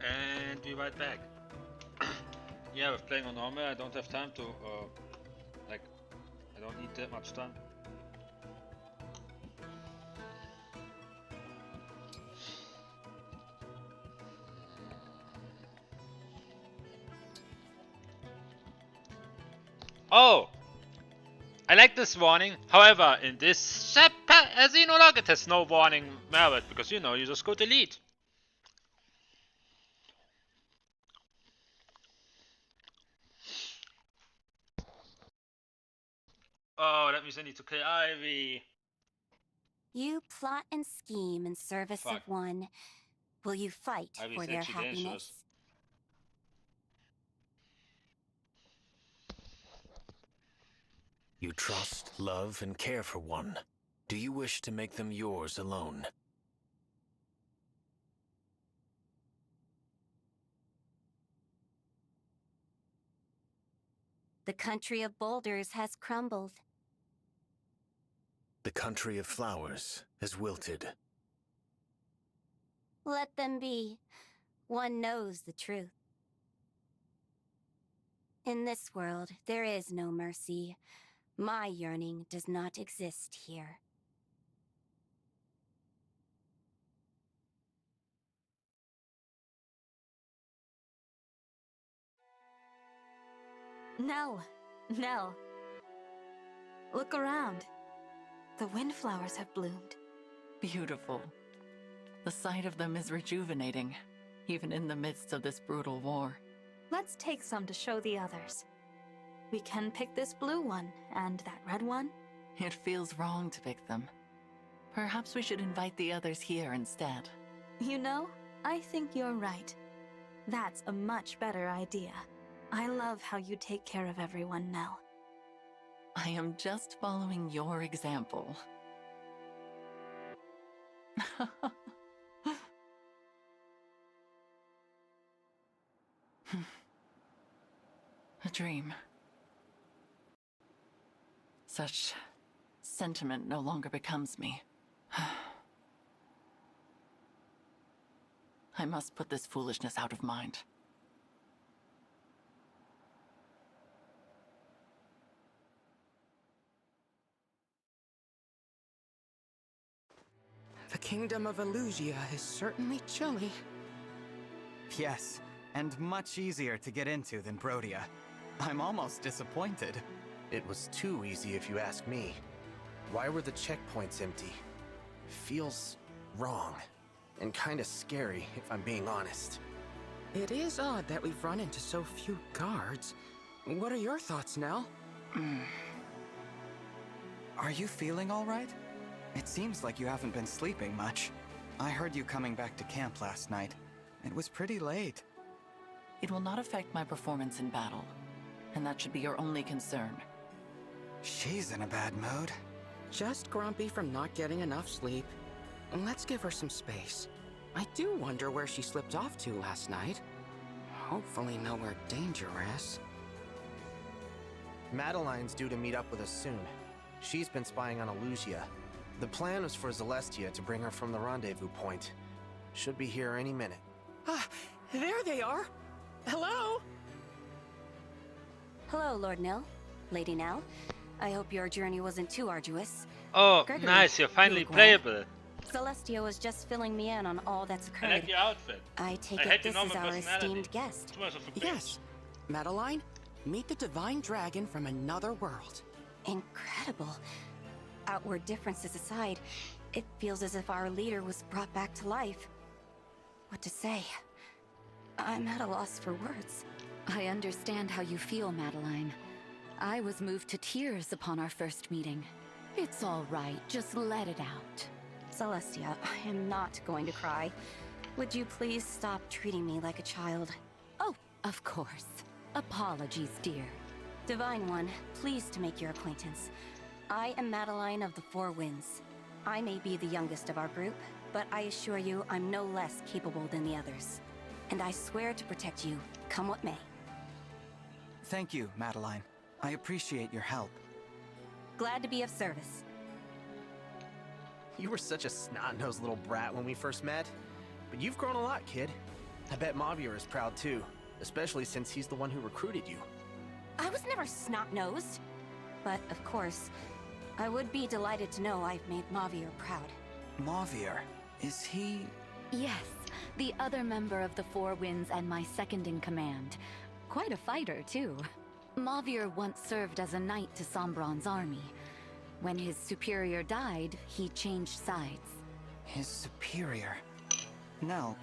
And be right back. Yeah, with playing on normal, I don't have time to, like, I don't need that much time. Oh! I like this warning. However, in this Xenologue, it has no warning merit because you know you just go delete. Oh, that means I need to kill Ivy. You plot and scheme in service of one. Will you fight Ivy's for their actually happiness? dangerous. You trust, love, and care for one. Do you wish to make them yours alone? The country of boulders has crumbled. The country of flowers has wilted. Let them be. One knows the truth. In this world, there is no mercy. My yearning does not exist here. Nell. Nell. Look around. The windflowers have bloomed. Beautiful. The sight of them is rejuvenating, even in the midst of this brutal war. Let's take some to show the others. We can pick this blue one, and that red one. It feels wrong to pick them. Perhaps we should invite the others here instead. You know, I think you're right. That's a much better idea. I love how you take care of everyone, Nell. I am just following your example. A dream. Such sentiment no longer becomes me. I must put this foolishness out of mind. The kingdom of Elusia is certainly chilly. Yes, and much easier to get into than Brodia. I'm almost disappointed. It was too easy if you ask me. Why were the checkpoints empty? Feels wrong. And kinda scary, if I'm being honest. It is odd that we've run into so few guards. What are your thoughts, Nell? Are you feeling all right? It seems like you haven't been sleeping much. I heard you coming back to camp last night. It was pretty late. It will not affect my performance in battle, and that should be your only concern. She's in a bad mood. Just grumpy from not getting enough sleep. Let's give her some space. I do wonder where she slipped off to last night. Hopefully nowhere dangerous. Madeline's due to meet up with us soon. She's been spying on Elusia. The plan was for Celestia to bring her from the rendezvous point. Should be here any minute. Ah, there they are! Hello? Hello, Lord Nell. Lady Nell. I hope your journey wasn't too arduous. Oh, Gregory, nice, you're finally you look well. playable. Celestia was just filling me in on all that's I occurred. like your outfit. I take I it hate the this is normal our personality. esteemed guest. Too much of a bitch. Yes. Madeline, meet the divine dragon from another world. Incredible. Outward differences aside, it feels as if our leader was brought back to life. What to say? I'm at a loss for words. I understand how you feel, Madeline. I was moved to tears upon our first meeting. It's all right, just let it out. Celestia, I am not going to cry. Would you please stop treating me like a child? Oh, of course. Apologies, dear. Divine One, pleased to make your acquaintance. I am Madeline of the Four Winds. I may be the youngest of our group, but I assure you I'm no less capable than the others. And I swear to protect you, come what may. Thank you, Madeline. I appreciate your help. Glad to be of service. You were such a snot-nosed little brat when we first met. But you've grown a lot, kid. I bet Mavier is proud too, especially since he's the one who recruited you. I was never snot-nosed. But, of course, I would be delighted to know I've made Mavier proud. Mavier, is he... Yes, the other member of the Four Winds and my second in command. Quite a fighter, too. Mavier once served as a knight to Sombron's army. When his superior died, he changed sides. his superior? Nil,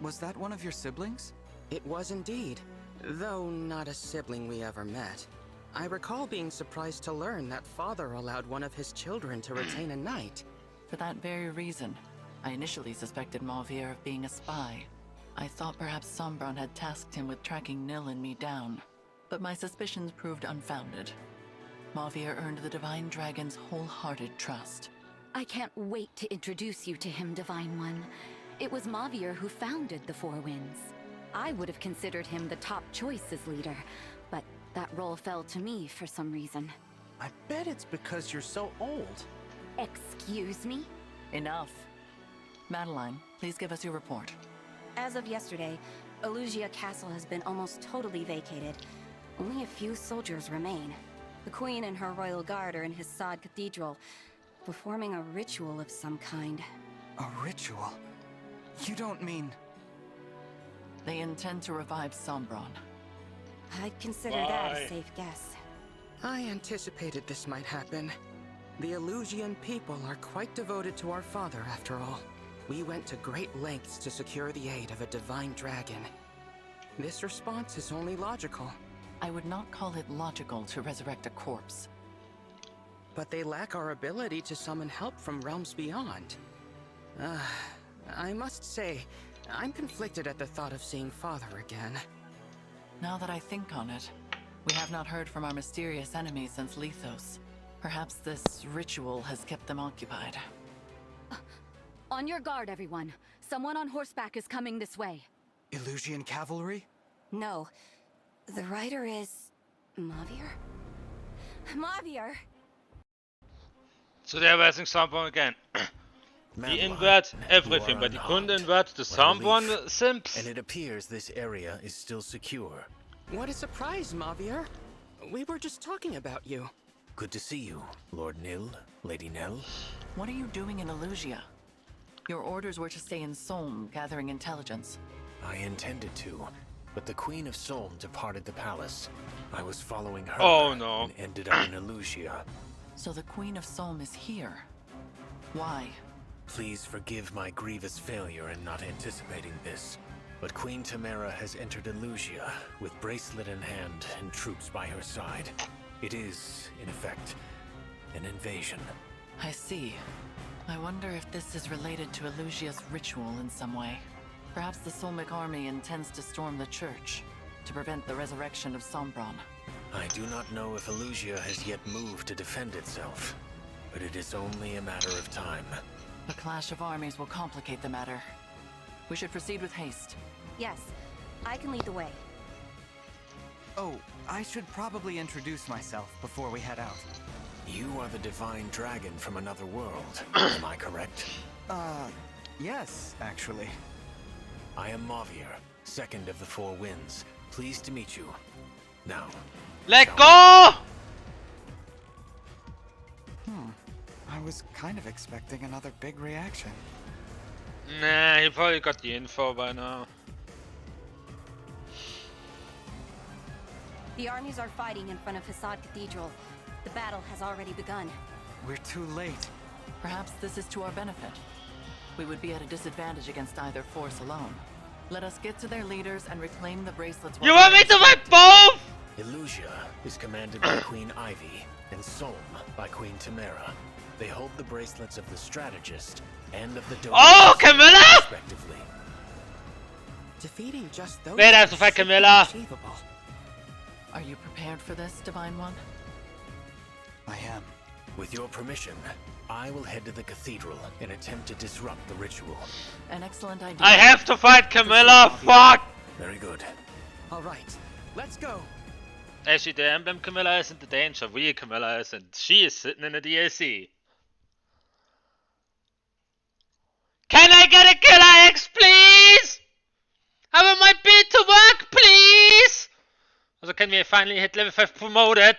was that one of your siblings? It was indeed, though not a sibling we ever met. I recall being surprised to learn that father allowed one of his children to retain a knight. For that very reason, I initially suspected Mavier of being a spy. I thought perhaps Sombron had tasked him with tracking Nil and me down, but my suspicions proved unfounded. Mavier earned the Divine Dragon's wholehearted trust. I can't wait to introduce you to him, Divine One. It was Mavier who founded the Four Winds. I would have considered him the top choice as leader, but that role fell to me for some reason. I bet it's because you're so old. Excuse me? Enough. Madeline, please give us your report. As of yesterday, Elugia Castle has been almost totally vacated. Only a few soldiers remain. The Queen and her royal guard are in Hissad Cathedral, performing a ritual of some kind. A ritual? You don't mean... They intend to revive Sombron. I'd consider that a safe guess. I anticipated this might happen. The Elusian people are quite devoted to our father, after all. We went to great lengths to secure the aid of a divine dragon. This response is only logical. I would not call it logical to resurrect a corpse. But they lack our ability to summon help from realms beyond. I must say, I'm conflicted at the thought of seeing father again. Now that I think on it, we have not heard from our mysterious enemies since Lethos. Perhaps this ritual has kept them occupied. On your guard, everyone. Someone on horseback is coming this way. Elusian cavalry? No. The rider is... Mavier? Mavier! So they're versing someone again. He Madeline, invert you everything, are but he couldn't unharmed. invert the What a someone relief. simps. And it appears this area is still secure. What a surprise, Mavier. We were just talking about you. Good to see you, Lord Nil, Lady Nell. What are you doing in Elusia? Your orders were to stay in Solm, gathering intelligence. I intended to, but the Queen of Solm departed the palace. I was following her Oh, no. and ended up in Elusia. So the Queen of Solm is here. Why? Please forgive my grievous failure in not anticipating this. But Queen Tamara has entered Elusia with bracelet in hand and troops by her side. It is, in effect, an invasion. I see. I wonder if this is related to Elusia's ritual in some way. Perhaps the Solmic army intends to storm the church to prevent the resurrection of Sombron. I do not know if Elusia has yet moved to defend itself, but it is only a matter of time. The clash of armies will complicate the matter. We should proceed with haste. Yes, I can lead the way. Oh, I should probably introduce myself before we head out. You are the divine dragon from another world, am I correct? Yes, actually. I am Mavier, second of the Four Winds. Pleased to meet you. Now, Let go! I was kind of expecting another big reaction. Nah, he probably got the info by now. The armies are fighting in front of Hissad Cathedral. The battle has already begun. We're too late. Perhaps this is to our benefit. We would be at a disadvantage against either force alone. Let us get to their leaders and reclaim the bracelets. You want me to fight both? Elusia is commanded by Queen Ivy, and Solm by Queen Tamara. They hold the bracelets of the Strategist and of the Oh, Dominus, Camilla! respectively. Defeating just those... Wait, I have to fight should be Camilla. achievable. Are you prepared for this, Divine One? I am. With your permission, I will head to the cathedral and attempt to disrupt the ritual. An excellent idea. I have to fight Camilla, fuck! Very good. All right, let's go. Actually, the Emblem Camilla isn't the danger, real Camilla is, and she is sitting in the DLC. Can I get a Killer X, please? finally hit level 5 promoted.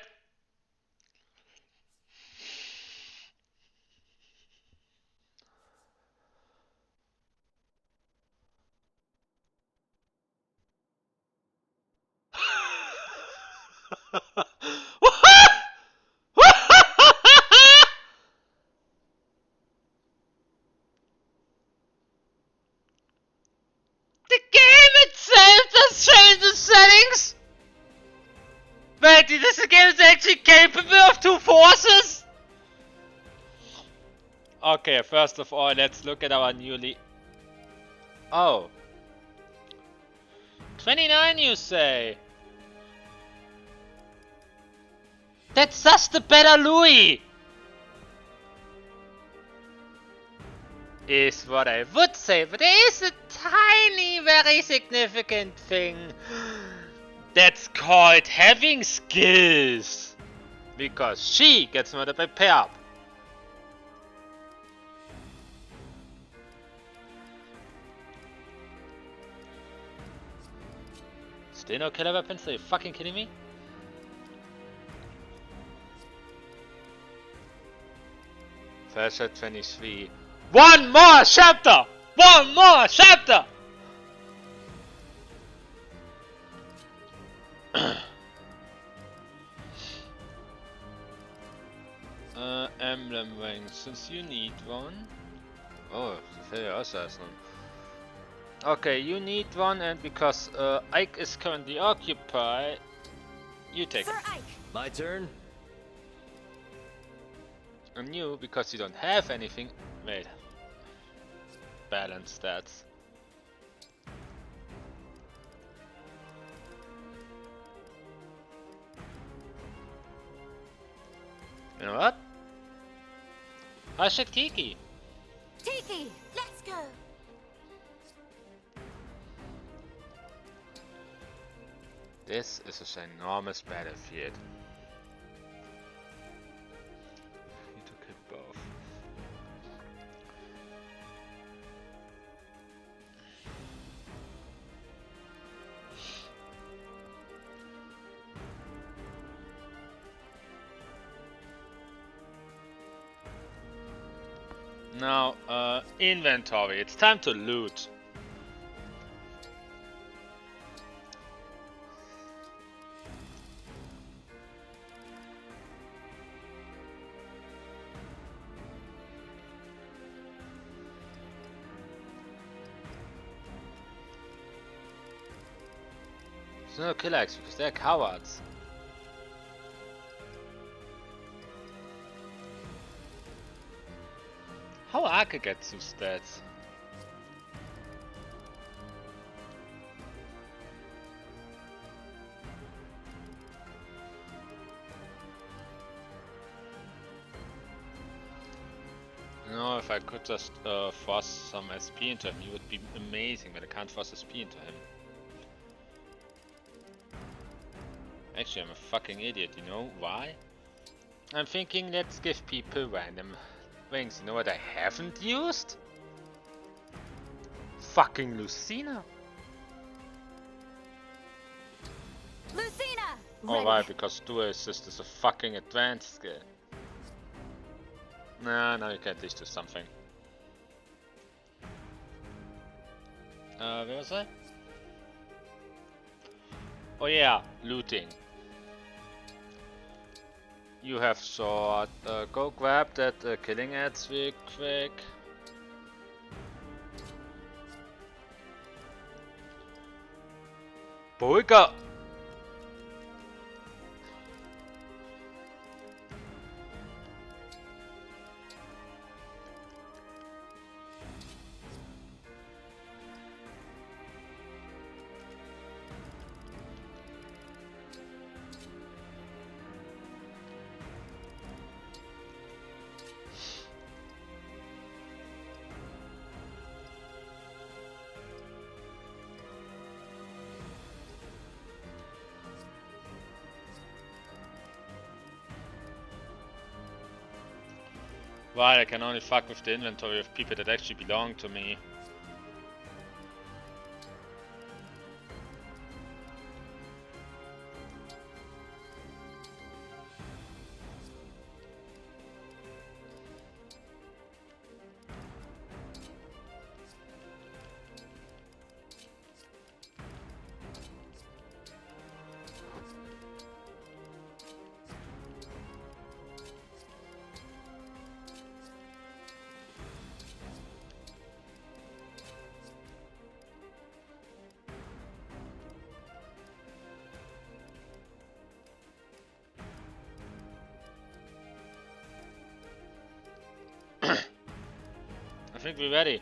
The game itself just changed the settings! Wait, this game is actually capable of 2 forces? Okay, first of all, let's look at our newly... Oh. 29 you say? That's just the better Louis! Is what I would say, but there is a tiny, very significant thing. That's called having skills. Because she gets murdered by pair up. Still no killer weapons? Are you fucking kidding me? First shot 23. One more chapter! One more chapter! Emblem ring, since you need one. Oh, he also has one. Okay, you need one, and because Ike is currently occupied, you take it. Ike. My turn. And you, because you don't have anything. Wait. Balance stats. You know what? Hashtag Tiki. Tiki, let's go. This is a ginormous battlefield. Need to kill both. Now, inventory. It's time to loot. There's no killer X because they're cowards. How Arca gets some stats? You know, if I could just force some SP into him, it would be amazing, but I can't force SP into him. Actually, I'm a fucking idiot, you know why? I'm thinking, let's give people random things. You know what I haven't used? Fucking Lucina. Lucina! Oh, why? Because dual assist is a fucking advanced skill. Nah, now you can at least do something. Where was I? Oh yeah, looting. You have sword. Go grab that killing ads real quick. Boyka! Well, I can only fuck with the inventory of people that actually belong to me. think we're ready.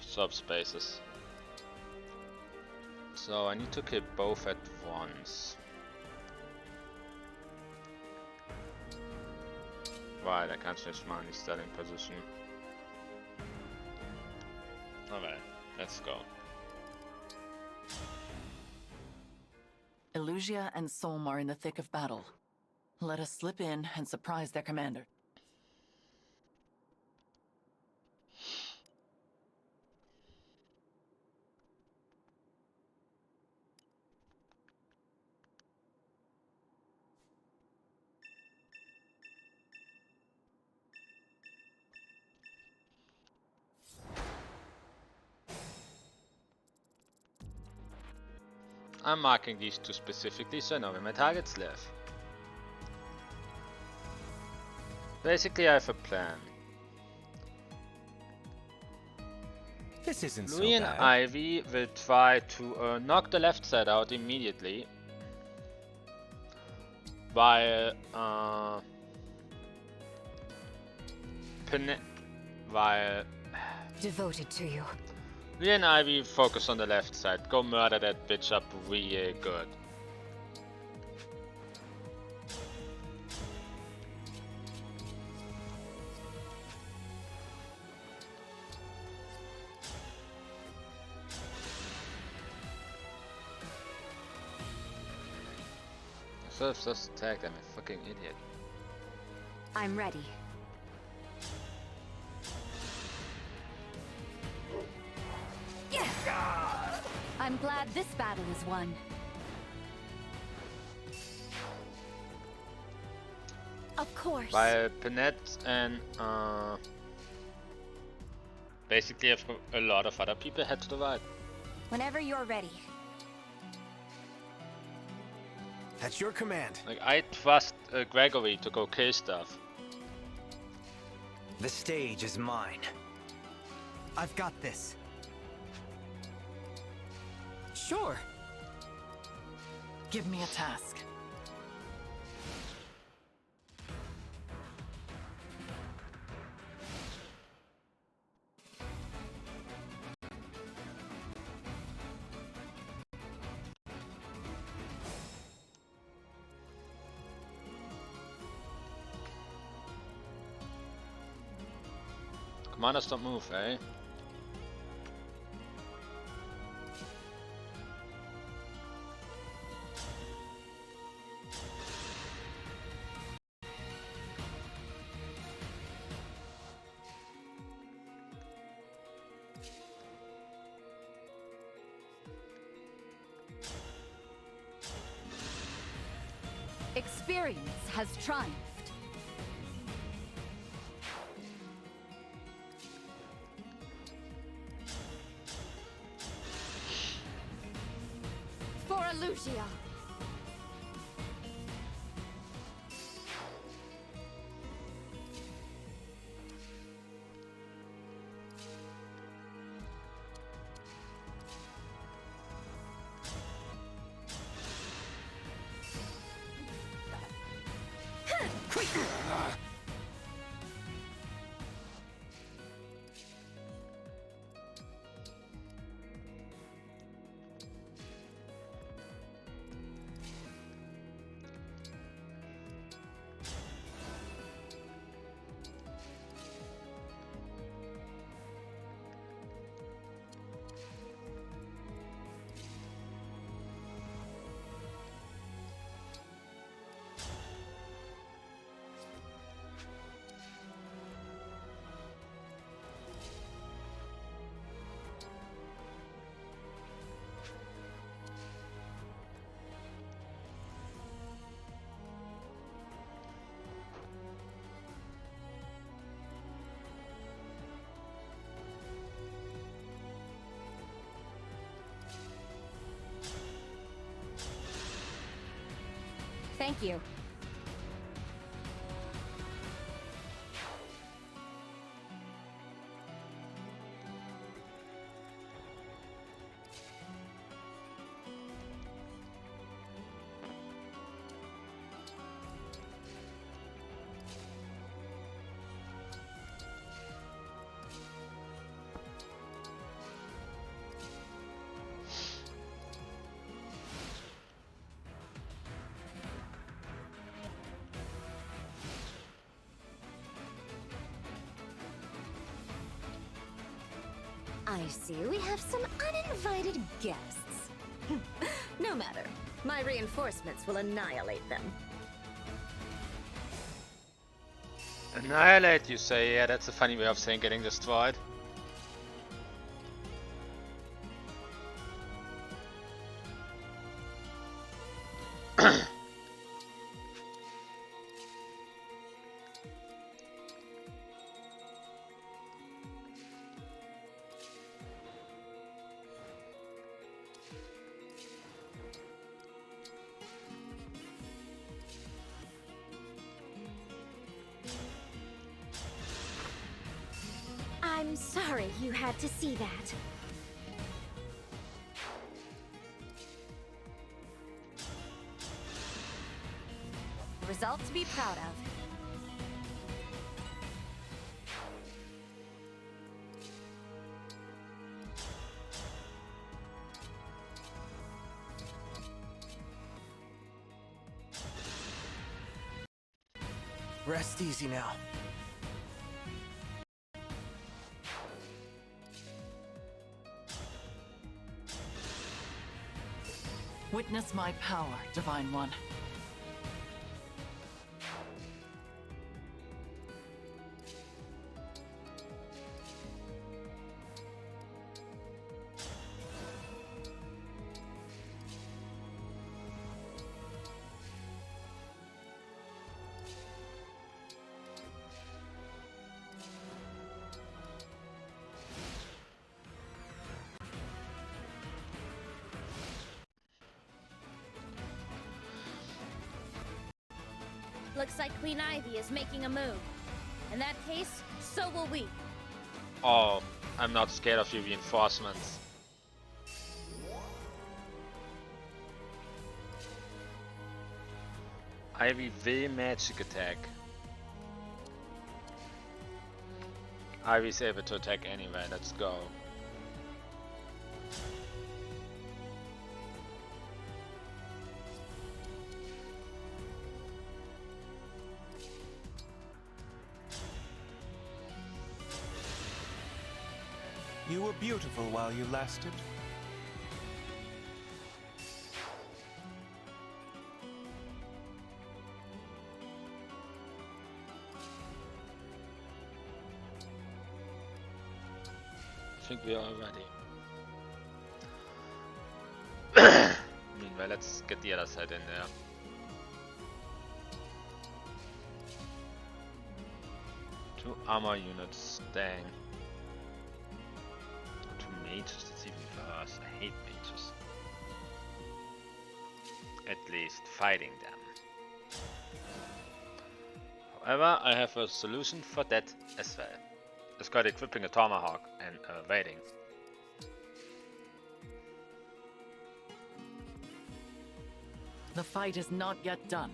Subspaces. So I need to kill both at once. Right, I can't change my starting position. Alright, let's go. Elusia and Solm are in the thick of battle. Let us slip in and surprise their commander. I'm marking these two specifically so I know where my targets live. Basically, I have a plan. This isn't so Louis and bad. Ivy will try to knock the left side out immediately. While Devoted to you. Louis and Ivy focus on the left side. Go murder that bitch up real good. So I've just attacked, I'm a fucking idiot. I'm ready. I'm glad this battle is won. Of course. While Panette and basically a lot of other people head to the right. Whenever you're ready. At your command. Like, I trust Gregory to go kill stuff. The stage is mine. I've got this. Sure. Give me a task. Commanders don't move, eh? Experience has triumphed. For Elusia. Thank you. I see. We have some uninvited guests. No matter. My reinforcements will annihilate them. Annihilate, you say? Yeah, that's a funny way of saying getting destroyed. I'm sorry you had to see that. A result to be proud of. Rest easy now. Witness my power, Divine One. Looks like Queen Ivy is making a move. In that case, so will we. Oh, I'm not scared of your reinforcements. Ivy will magic attack. Ivy's able to attack anyway, let's go. You were beautiful while you lasted. I think we are ready. Meanwhile, let's get the other side in there. Two armor units, dang. Two mages, that's even worse. I hate mages. At least fighting them. However, I have a solution for that as well. It's got equipping a tomahawk and waiting. The fight is not yet done.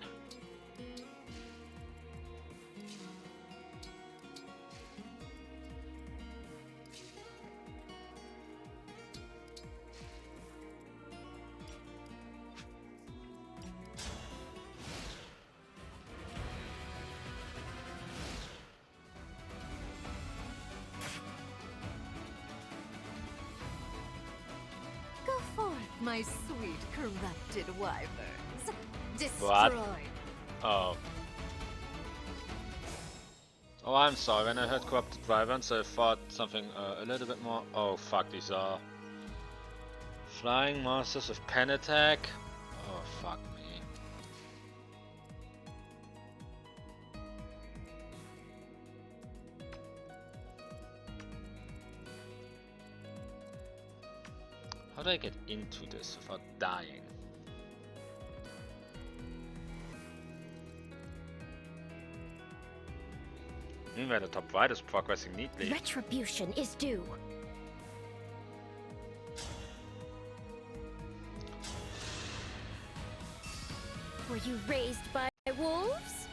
Go forth, my sweet corrupted wyverns. Destroy. What? Oh. Oh, I'm sorry. When I heard corrupted wyverns, I thought something a little bit more. Oh, fuck, these are flying monsters with pen attack. Oh, fuck me. How do I get into this without dying? Meanwhile, the top right is progressing neatly. Retribution is due. Were you raised by wolves?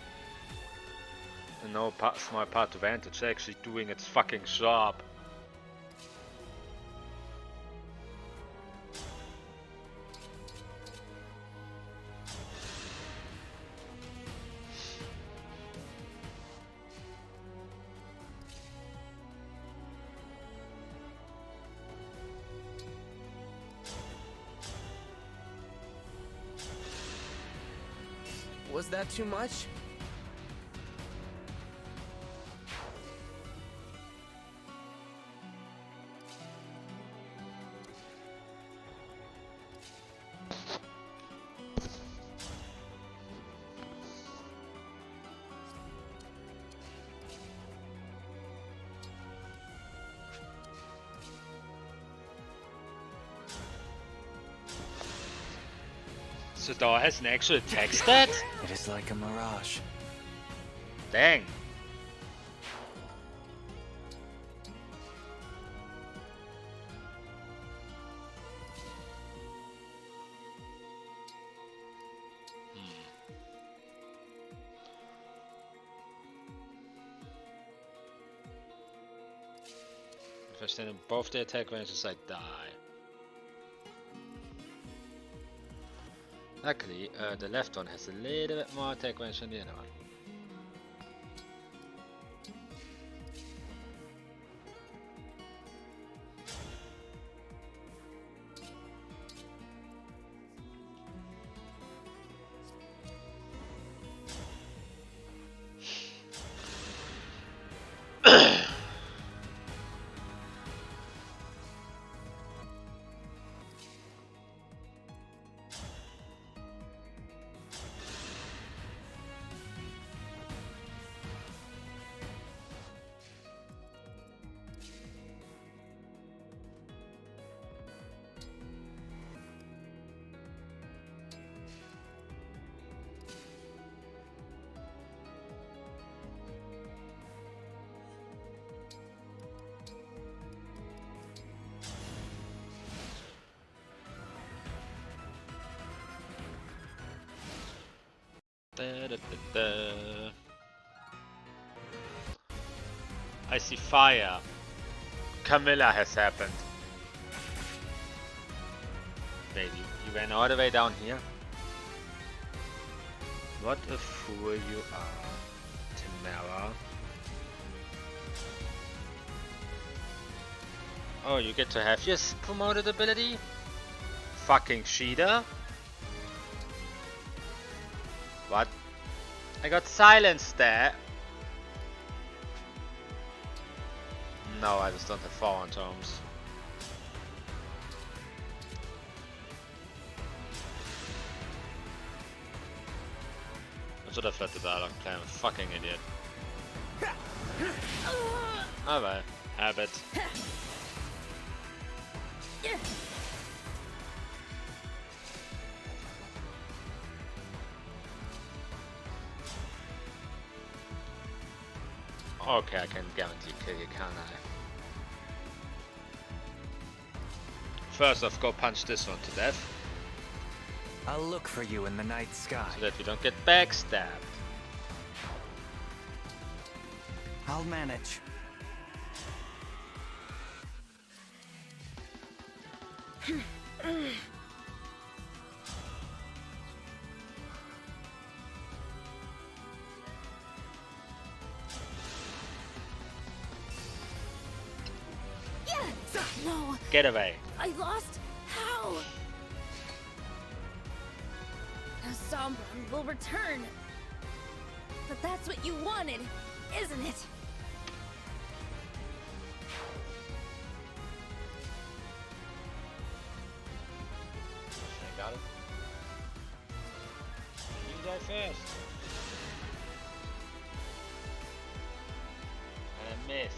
And no smart part advantage actually doing its fucking job. Was that too much? So Daw has an actual attack stat? It is like a mirage. Dang. If I stand above the attack ranges, I die. Luckily, the left one has a little bit more attack range than the other one. Da, da, da, da. I see fire. Camilla has happened. Baby, you ran all the way down here. What a fool you are, Tamara. Oh, you get to have your promoted ability? Fucking cheater. What? I got silenced there. No, I just don't have foreign tomes. I should have let the dialogue play. I'm a fucking idiot. Alright, habit. Okay, I can guarantee kill you, can't I? First off, go punch this one to death. I'll look for you in the night sky. So that we don't get backstabbed. I'll manage. No! Get away. I lost? How? Now Sombron will return. But that's what you wanted, isn't it? I got it. You die first. And I missed.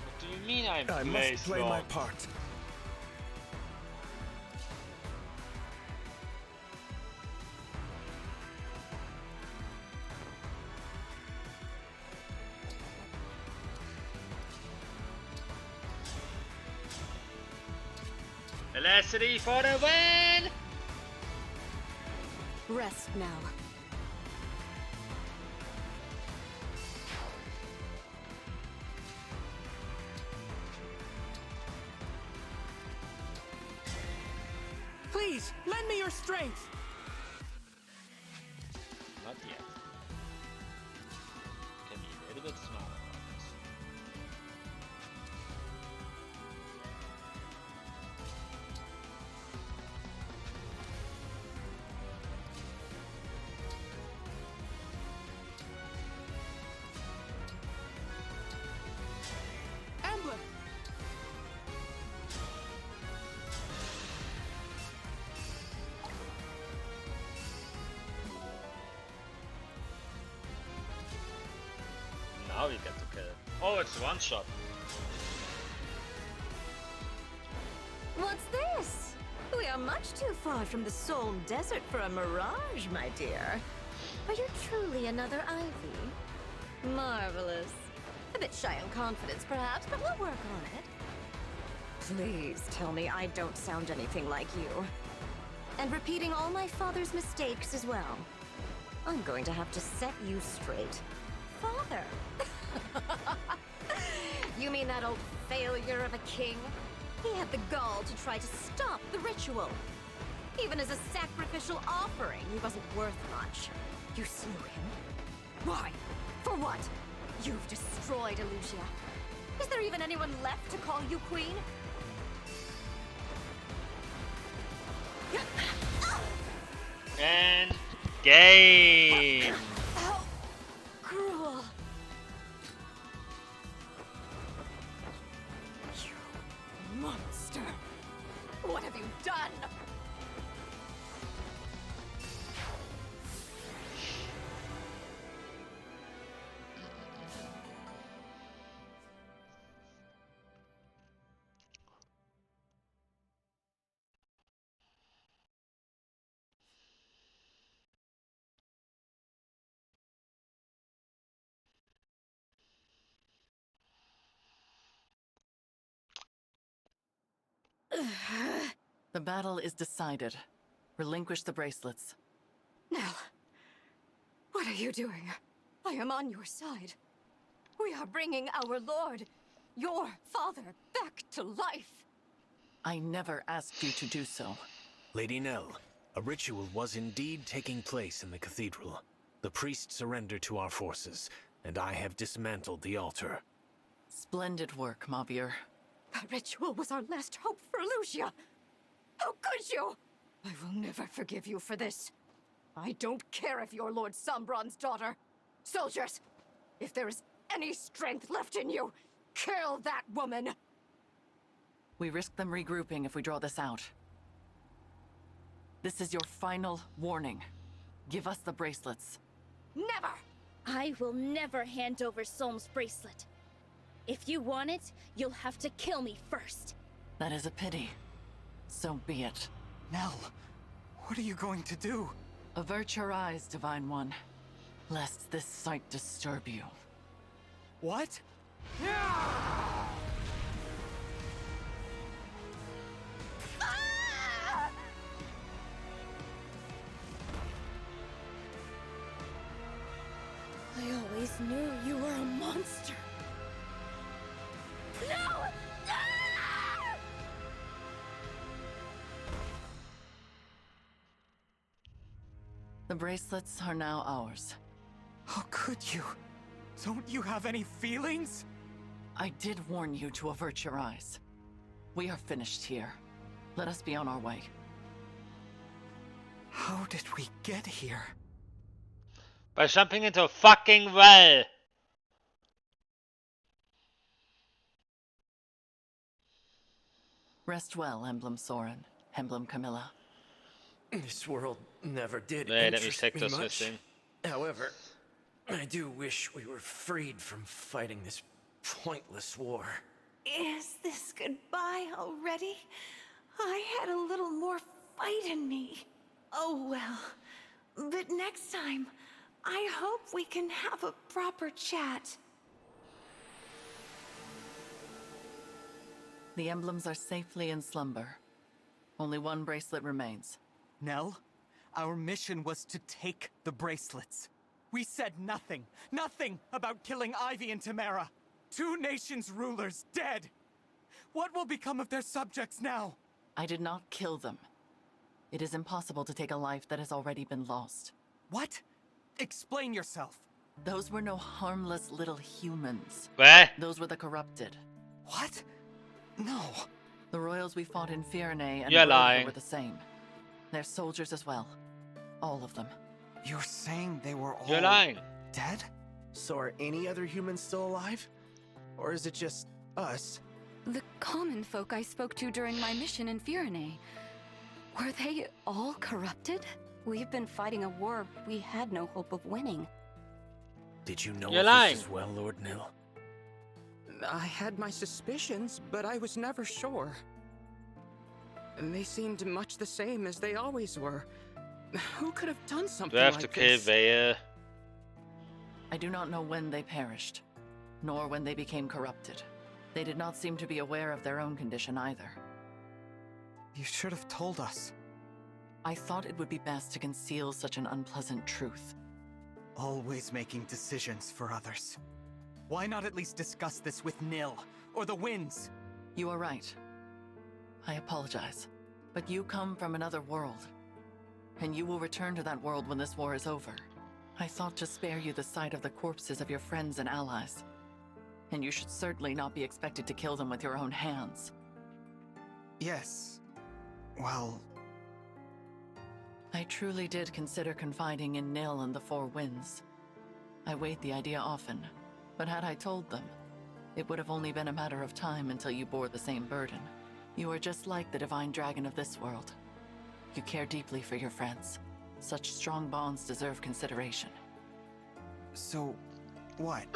What do you mean I must play my part. Velocity for the win! Rest now. Please, lend me your strength! Not yet. Can be a little bit smarter about this. now we get to kill it. Oh, it's one shot. What's this? We are much too far from the Soul Desert for a mirage, my dear. Are you truly another Ivy? Marvelous. A bit shy on confidence, perhaps, but we'll work on it. Please tell me I don't sound anything like you. And repeating all my father's mistakes as well. I'm going to have to set you straight. Father? You mean that old failure of a king? He had the gall to try to stop the ritual. Even as a sacrificial offering, he wasn't worth much. You slew him? Why? For what? You've destroyed Elusia. Is there even anyone left to call you queen? And game! How cruel. You monster. What have you done? The battle is decided. Relinquish the bracelets. Nell, what are you doing? I am on your side. We are bringing our lord, your father, back to life. I never asked you to do so. Lady Nell, a ritual was indeed taking place in the cathedral. The priest surrendered to our forces, and I have dismantled the altar. Splendid work, Mavier. That ritual was our last hope for Lucia. How could you? I will never forgive you for this. I don't care if you're Lord Sombron's daughter. Soldiers, if there is any strength left in you, kill that woman! We risk them regrouping if we draw this out. This is your final warning. Give us the bracelets. Never! I will never hand over Solm's bracelet. If you want it, you'll have to kill me first. That is a pity. So be it. Nell, what are you going to do? Avert your eyes, Divine One, lest this sight disturb you. What? I always knew you were a monster. No! Ah! The bracelets are now ours. How could you? Don't you have any feelings? I did warn you to avert your eyes. We are finished here. Let us be on our way. How did we get here? By jumping into a fucking well! Rest well, Emblem Soren, Emblem Camilla. This world never did Nee, dat interest is me Hector's much. missing. However, I do wish we were freed from fighting this pointless war. Is this goodbye already? I had a little more fight in me. Oh well. But next time, I hope we can have a proper chat. The emblems are safely in slumber. Only one bracelet remains. Nell, our mission was to take the bracelets. We said nothing about killing Ivy and Tamara. 2 nations' rulers dead. What will become of their subjects now? I did not kill them. It is impossible to take a life that has already been lost. What? Explain yourself. Those were no harmless little humans. What? Those were the corrupted. What? No. The royals we fought in Firenze and You're Bertha lying. were the same. They're soldiers as well. All of them. You're saying they were all You're lying. dead? So are any other humans still alive? Or is it just us? The common folk I spoke to during my mission in Firenze. Were they all corrupted? We've been fighting a war we had no hope of winning. Did you know You're of lying. this as well, Lord Nil? I had my suspicions, but I was never sure. They seemed much the same as they always were. Who could have done something Do I have like to kill this? Vaya? I do not know when they perished, nor when they became corrupted. They did not seem to be aware of their own condition either. You should have told us. I thought it would be best to conceal such an unpleasant truth. Always making decisions for others. Why not at least discuss this with Nil, or the Winds? You are right. I apologize. But you come from another world. And you will return to that world when this war is over. I thought to spare you the sight of the corpses of your friends and allies. And you should certainly not be expected to kill them with your own hands. Yes. Well... I truly did consider confiding in Nil and the Four Winds. I weighed the idea often, but had I told them, it would have only been a matter of time until you bore the same burden. You are just like the Divine Dragon of this world. You care deeply for your friends. Such strong bonds deserve consideration. So, what?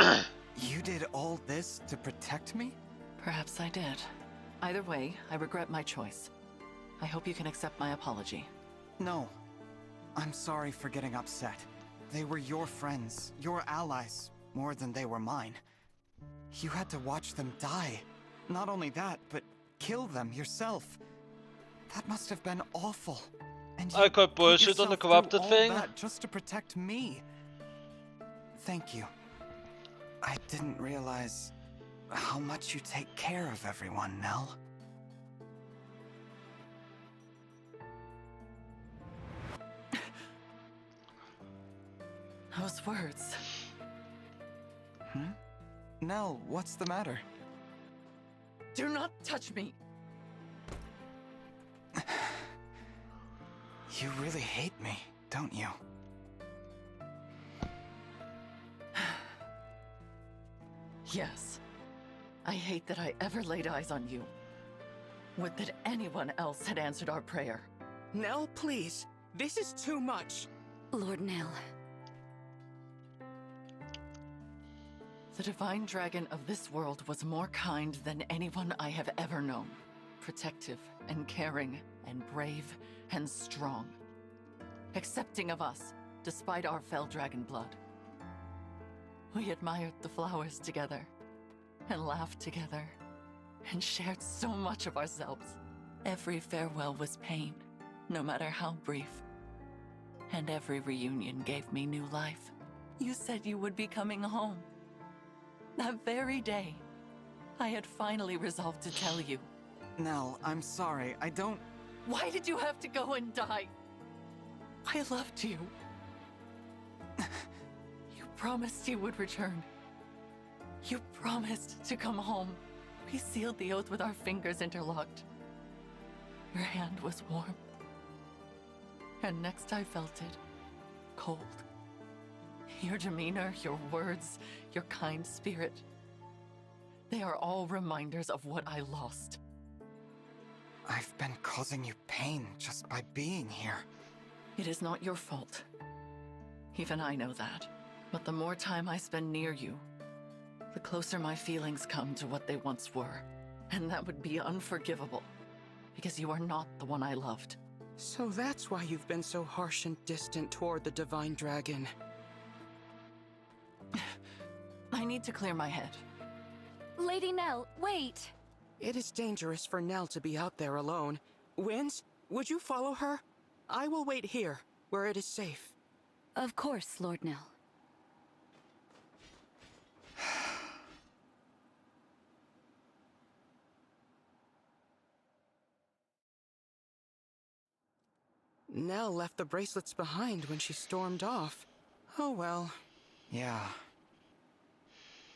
You did all this to protect me? Perhaps I did. Either way, I regret my choice. I hope you can accept my apology. No. I'm sorry for getting upset. They were your friends, your allies, more than they were mine. You had to watch them die. Not only that, but kill them yourself. That must have been awful. And I you got put bullshit on the yourself through corrupted all thing. that just to protect me. Thank you. I didn't realize how much you take care of everyone, Nell. Those words. Nell, what's the matter? Do not touch me! You really hate me, don't you? Yes. I hate that I ever laid eyes on you. Would that anyone else had answered our prayer. Nell, please. This is too much. Lord Nil. The Divine Dragon of this world was more kind than anyone I have ever known. Protective and caring and brave and strong. Accepting of us, despite our fell dragon blood. We admired the flowers together, and laughed together, and shared so much of ourselves. Every farewell was pain, no matter how brief. And every reunion gave me new life. You said you would be coming home. That very day, I had finally resolved to tell you. Nell, I'm sorry, I don't... Why did you have to go and die? I loved you. You promised you would return. You promised to come home. We sealed the oath with our fingers interlocked. Your hand was warm. And next I felt it, cold. Your demeanor, your words, your kind spirit. They are all reminders of what I lost. I've been causing you pain just by being here. It is not your fault. Even I know that. But the more time I spend near you, the closer my feelings come to what they once were. And that would be unforgivable, because you are not the one I loved. So that's why you've been so harsh and distant toward the Divine Dragon. I need to clear my head. Lady Nell, wait! It is dangerous for Nell to be out there alone. Winds, would you follow her? I will wait here, where it is safe. Of course, Lord Nell. Nell left the bracelets behind when she stormed off. Oh well. Yeah.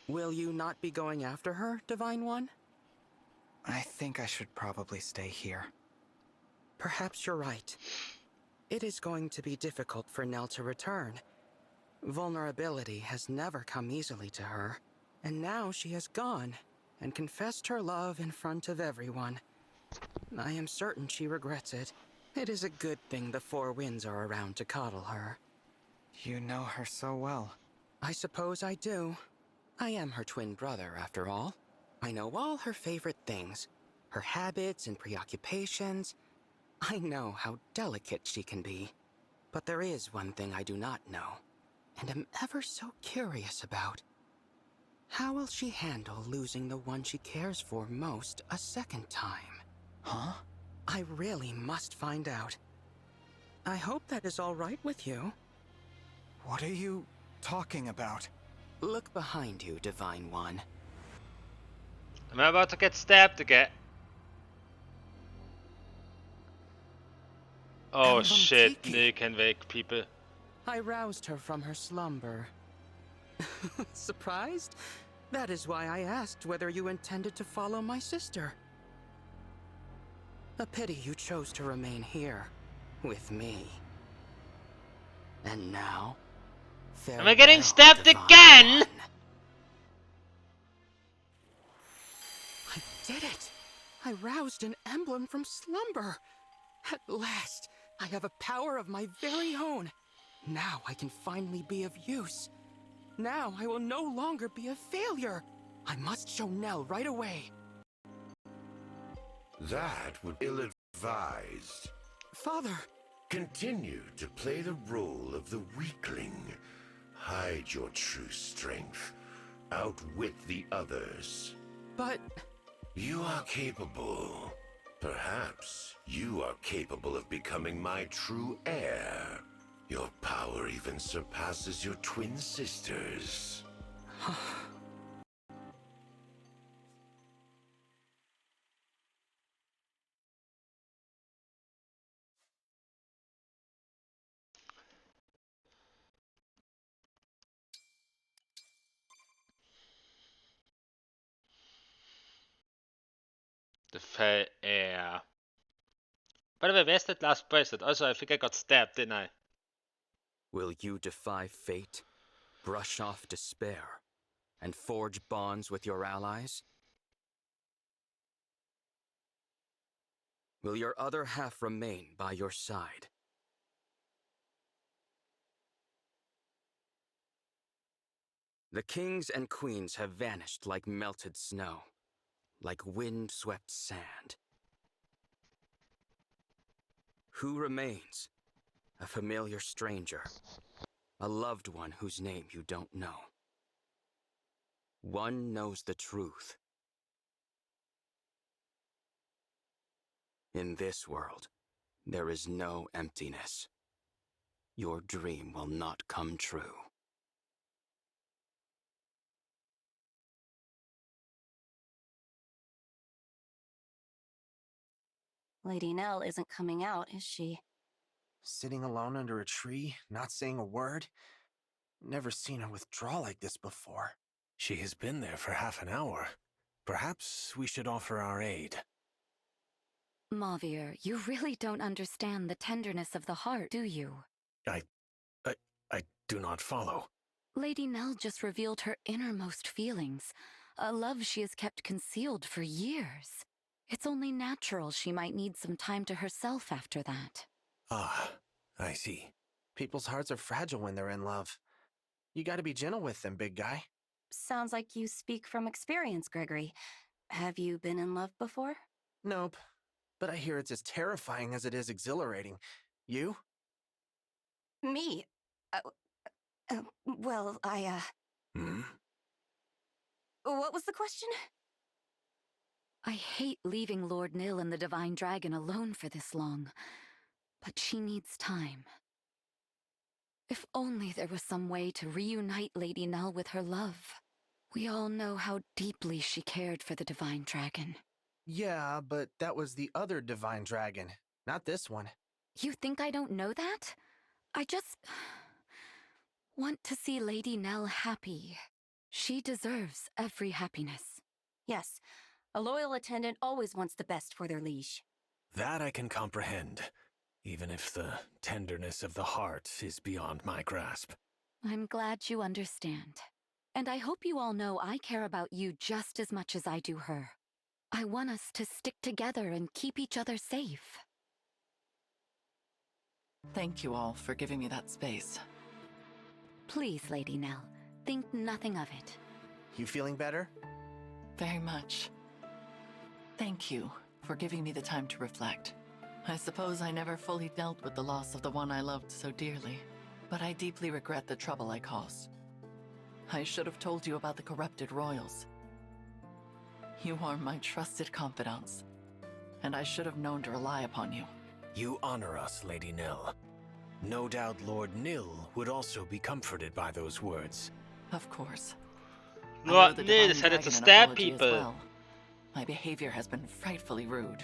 Will you not be going after her, Divine One? I think I should probably stay here. Perhaps you're right. It is going to be difficult for Nell to return. Vulnerability has never come easily to her, and now she has gone and confessed her love in front of everyone. I am certain she regrets it. It is a good thing the Four Winds are around to coddle her. You know her so well. I suppose I do. I am her twin brother, after all. I know all her favorite things, her habits and preoccupations. I know how delicate she can be. But there is one thing I do not know, and am ever so curious about. How will she handle losing the one she cares for most a second time? Huh? I really must find out. I hope that is all right with you. What are you talking about? Look behind you, Divine One. Am I about to get stabbed again? Oh Emblem shit, Kiki. they can wake people. I roused her from her slumber. Surprised? That is why I asked whether you intended to follow my sister. A pity you chose to remain here, with me. And now, Am I getting farewell, stabbed Divine again? One. I did it! I roused an emblem from slumber! At last, I have a power of my very own. Now I can finally be of use. Now I will no longer be a failure. I must show Nell right away. That would be ill-advised. Father! Continue to play the role of the weakling. Hide your true strength. Outwit the others. But... You are capable. Perhaps you are capable of becoming my true heir. Your power even surpasses your twin sisters. The fair air. By the way, where's that last bracelet? Also, I think I got stabbed, didn't I? Will you defy fate, brush off despair, and forge bonds with your allies? Will your other half remain by your side? The kings and queens have vanished like melted snow, like wind-swept sand. Who remains? A familiar stranger, a loved one whose name you don't know. One knows the truth. In this world, there is no emptiness. Your dream will not come true. Lady Nell isn't coming out, is she? Sitting alone under a tree, not saying a word? Never seen her withdraw like this before. She has been there for half an hour. Perhaps we should offer our aid. Mavier, you really don't understand the tenderness of the heart, do you? I do not follow. Lady Nell just revealed her innermost feelings, a love she has kept concealed for years. It's only natural she might need some time to herself after that. Ah, I see. People's hearts are fragile when they're in love. You gotta be gentle with them, big guy. Sounds like you speak from experience, Gregory. Have you been in love before? Nope. But I hear it's as terrifying as it is exhilarating. You? Me? Well, Hmm? What was the question? I hate leaving Lord Nil and the Divine Dragon alone for this long, but she needs time. If only there was some way to reunite Lady Nell with her love. We all know how deeply she cared for the Divine Dragon. Yeah, but that was the other divine dragon, not this one. You think I don't know that? I just want to see Lady Nell happy. She deserves every happiness. Yes, a loyal attendant always wants the best for their liege. That I can comprehend, even if the tenderness of the heart is beyond my grasp. I'm glad you understand. And I hope you all know I care about you just as much as I do her. I want us to stick together and keep each other safe. Thank you all for giving me that space. Please, Lady Nell, Think nothing of it. You feeling better? Very much. Thank you for giving me the time to reflect. I suppose I never fully dealt with the loss of the one I loved so dearly, but I deeply regret the trouble I caused. I should have told you about the corrupted royals. You are my trusted confidants, and I should have known to rely upon you. You honor us, Lady Nil. No doubt Lord Nil would also be comforted by those words. Of course. Lord Nil decided to stab people. Well. My behavior has been frightfully rude.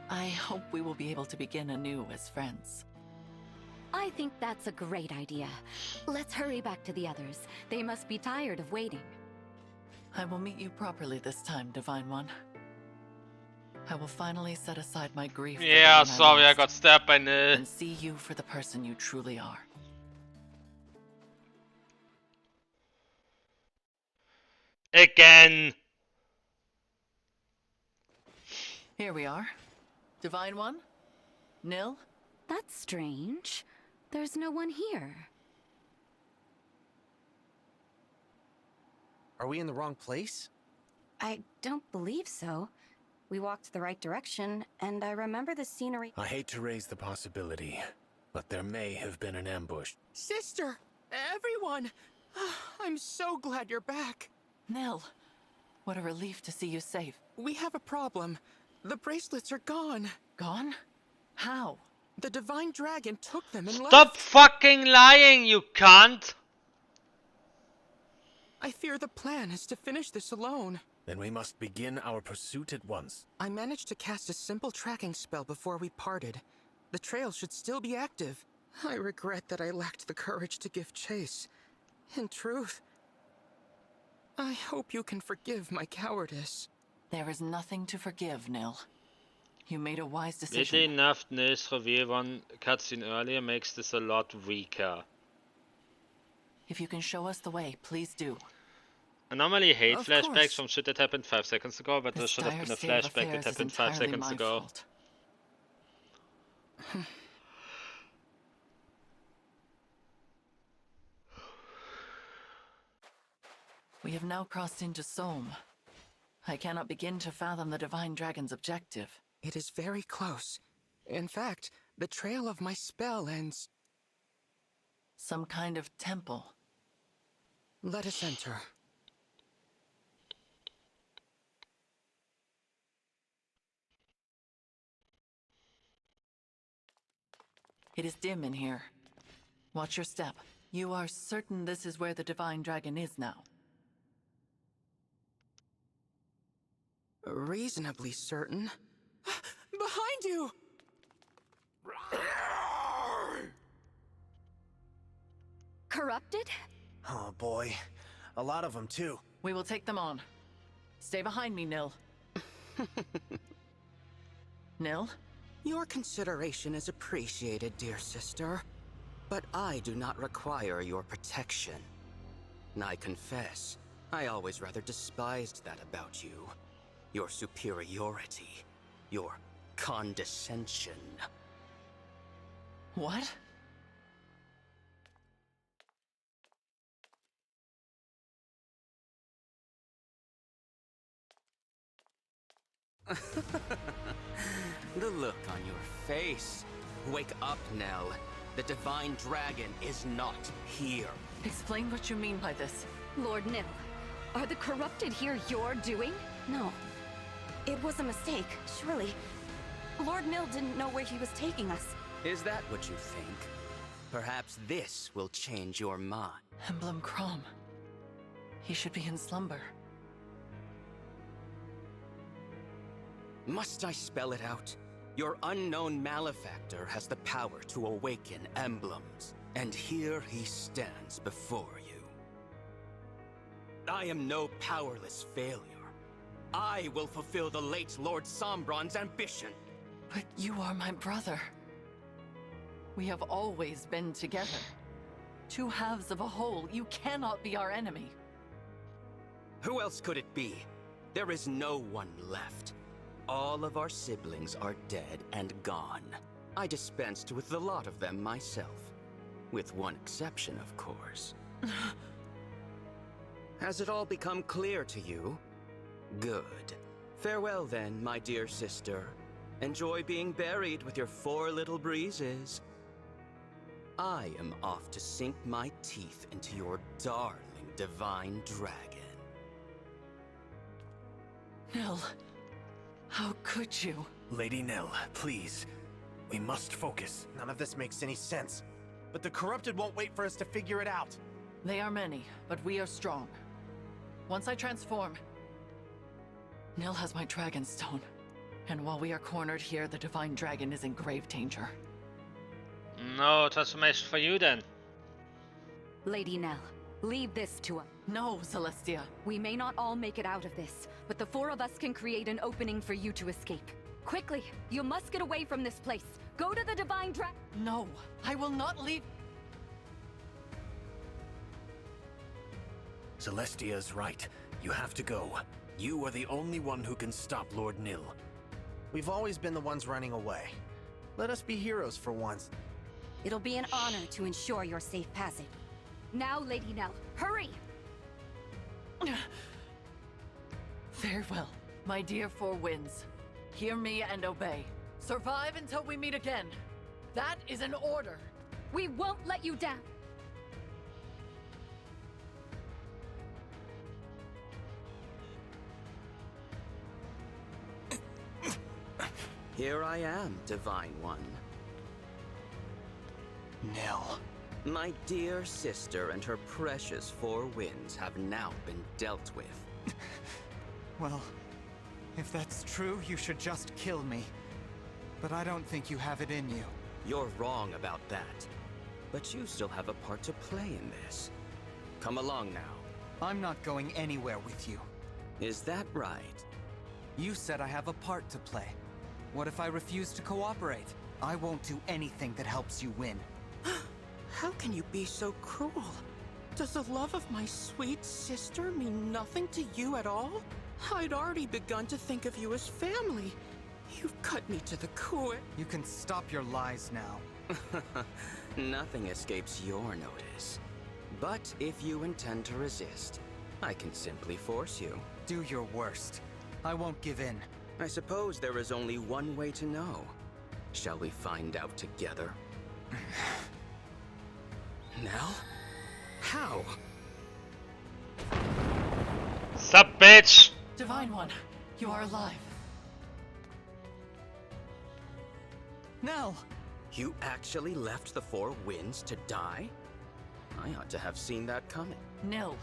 I hope we will be able to begin anew as friends. I think that's a great idea. Let's hurry back to the others. They must be tired of waiting. I will meet you properly this time, Divine One. I will finally set aside my grief. Yeah, sorry, I got stabbed by Nil. And see you for the person you truly are. Again. Here we are. Divine One? Nil? That's strange. There's no one here. Are we in the wrong place? I don't believe so. We walked the right direction, and I remember the scenery. I hate to raise the possibility, but there may have been an ambush. Sister! Everyone! I'm so glad you're back. Nil, what a relief to see you safe. We have a problem. The bracelets are gone. Gone? How? The Divine Dragon took them and left. Stop fucking lying, you cunt! I fear the plan is to finish this alone. Then we must begin our pursuit at once. I managed to cast a simple tracking spell before we parted. The trail should still be active. I regret that I lacked the courage to give chase. In truth, I hope you can forgive my cowardice. There is nothing to forgive, Nil. You made a wise Weirdly decision. enough, Nil's reveal one cutscene earlier makes this a lot weaker. If you can show us the way, please do. I normally hate Of flashbacks course. from shit that happened 5 seconds ago, but this should have dire been a state of flashback that affairs is happened 5 entirely seconds my ago. fault. We have now crossed into Somme. I cannot begin to fathom the Divine Dragon's objective. It is very close. In fact, the trail of my spell ends. Some kind of temple. Let us enter. It is dim in here. Watch your step. You are certain this is where the Divine Dragon is now? Reasonably certain. Behind you! Corrupted? Oh boy. A lot of them too. We will take them on. Stay behind me, Nil. Nil? Your consideration is appreciated, dear sister. But I do not require your protection. I confess, I always rather despised that about you. Your superiority. Your condescension. What? The look on your face. Wake up, Nell. The Divine Dragon is not here. Explain what you mean by this. Lord Nil, are the corrupted here your doing? No. It was a mistake, surely. Lord Nil didn't know where he was taking us. Is that what you think? Perhaps this will change your mind. Emblem Crom. He should be in slumber. Must I spell it out? Your unknown malefactor has the power to awaken emblems, and here he stands before you. I am no powerless failure. I will fulfill the late Lord Sombron's ambition. But you are my brother. We have always been together. Two halves of a whole. You cannot be our enemy. Who else could it be? There is no one left. All of our siblings are dead and gone. I dispensed with the lot of them myself. With one exception, of course. Has it all become clear to you? Good. Farewell then, my dear sister. Enjoy being buried with your 4 little breezes. I am off to sink my teeth into your darling divine dragon. Nil, how could you? Lady Nell, please. We must focus. None of this makes any sense. But the corrupted won't wait for us to figure it out. They are many, but we are strong. Once I transform, Nil has my dragon stone. And while we are cornered here, the divine dragon is in grave danger. No transformation for you then. Lady Nell, leave this to us. No, Celestia. We may not all make it out of this, but the 4 of us can create an opening for you to escape. Quickly, you must get away from this place. Go to the divine dragon. No, I will not leave. Celestia's right. You have to go. You are the only one who can stop Lord Nil. We've always been the ones running away. Let us be heroes for once. It'll be an honor to ensure your safe passage. Now, Lady Nell, hurry! Farewell, my dear 4 winds. Hear me and obey. Survive until we meet again. That is an order. We won't let you down. Here I am, Divine One. Nil. My dear sister and her precious 4 winds have now been dealt with. Well, if that's true, you should just kill me. But I don't think you have it in you. You're wrong about that. But you still have a part to play in this. Come along now. I'm not going anywhere with you. Is that right? You said I have a part to play. What if I refuse to cooperate? I won't do anything that helps you win. How can you be so cruel? Does the love of my sweet sister mean nothing to you at all? I'd already begun to think of you as family. You've cut me to the core. You can stop your lies now. Nothing escapes your notice. But if you intend to resist, I can simply force you. Do your worst. I won't give in. I suppose there is only one way to know. Shall we find out together? Nell? How? Sup, bitch! Divine One, you are alive. Nell! You actually left the 4 winds to die? I ought to have seen that coming. Nil,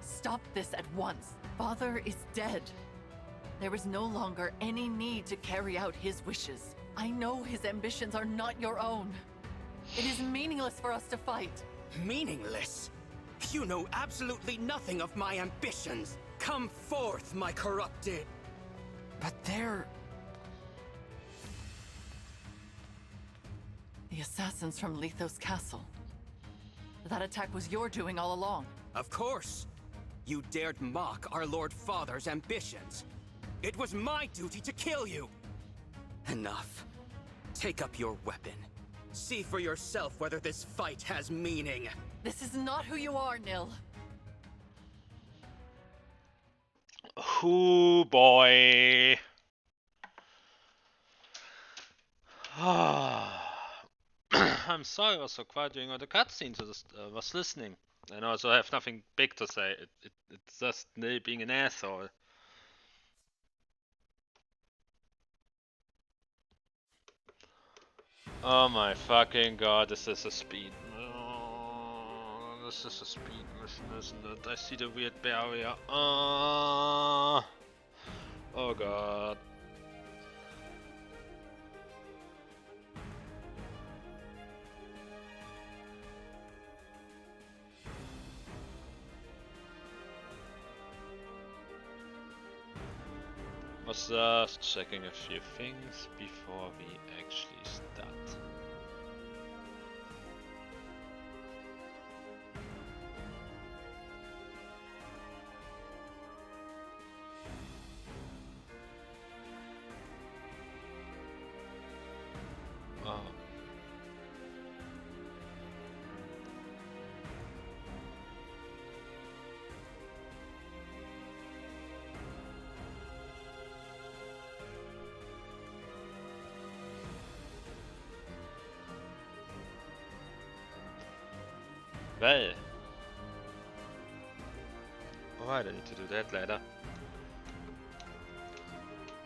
stop this at once. Father is dead. There is no longer any need to carry out his wishes. I know his ambitions are not your own. It is meaningless for us to fight. Meaningless? You know absolutely nothing of my ambitions. Come forth, my corrupted. But they're... The assassins from Lethos Castle. That attack was your doing all along. Of course. You dared mock our Lord Father's ambitions. It was my duty to kill you. Enough. Take up your weapon. See for yourself whether this fight has meaning. This is not who you are, Nil. Oh boy. I'm sorry I was so quiet during all the cutscenes. I was listening. And also I have nothing big to say. It's just Nil being an asshole. Oh my fucking god, this is a speed. Oh, this is a speed mission, isn't it? I see the weird barrier. Oh god. Was just checking a few things before we actually start. Oh. Well. Alright, I need to do that later.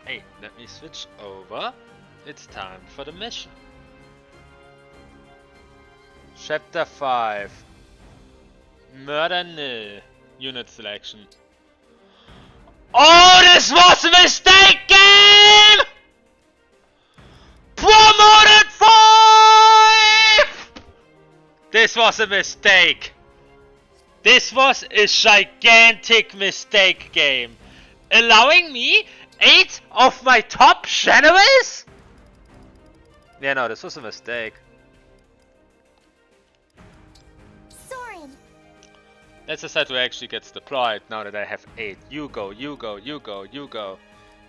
Hey, let me switch over. It's time for the mission. Chapter 5. Murder Nil. Unit selection. Oh, this was a mistake, game! Promoted 5! This was a mistake. This was a gigantic mistake, game. Allowing me 8 of my top generals? Yeah, no, this was a mistake. Soren. Let's decide who actually gets deployed now that I have 8. You go, you go, you go, you go.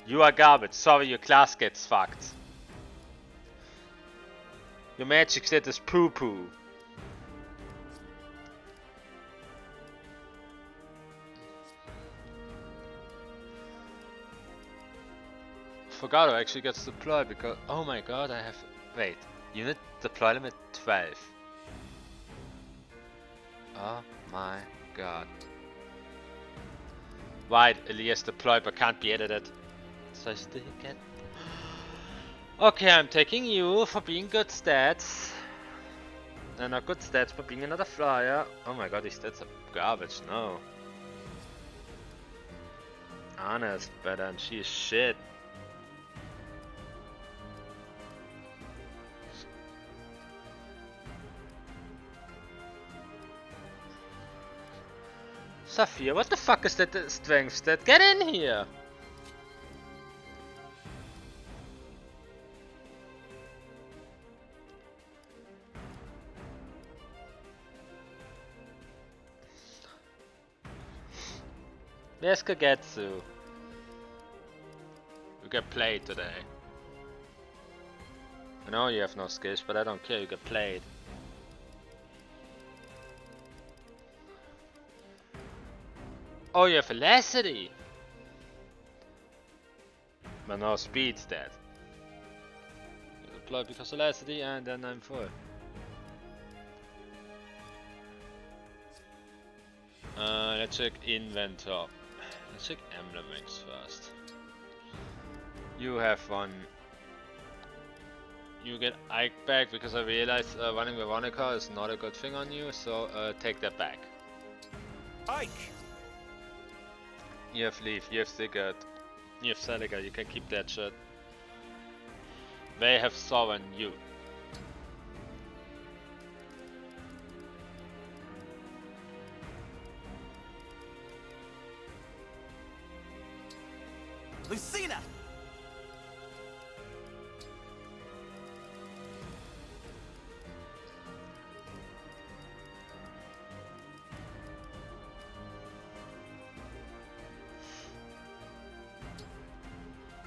You are garbage. Sorry, your class gets fucked. Your magic set is poo-poo. Forgot who actually gets deployed because... Oh my god, I have... Wait. Unit deploy limit 12. Oh my god. Right, Elias deployed but can't be edited. So I still get... Okay, I'm taking you for being good stats. And not good stats for being another flyer. Oh my god, these stats are garbage, no. Honest, but she is shit. Saphir, what the fuck is that strength stat? Get in here! Where's Kagetsu? You get played today. I know you have no skills, but I don't care, you get played. Oh, you have velocity! But no speed stat. You deploy because velocity and then I'm full. Let's check inventor. Let's check emblem wings first. You have one. You get Ike back because I realized running Veronica is not a good thing on you, so take that back. Ike! You have Leaf, you have Sigurd, you have Celica, you can keep that shit. They have Sovereign, you. Lucina!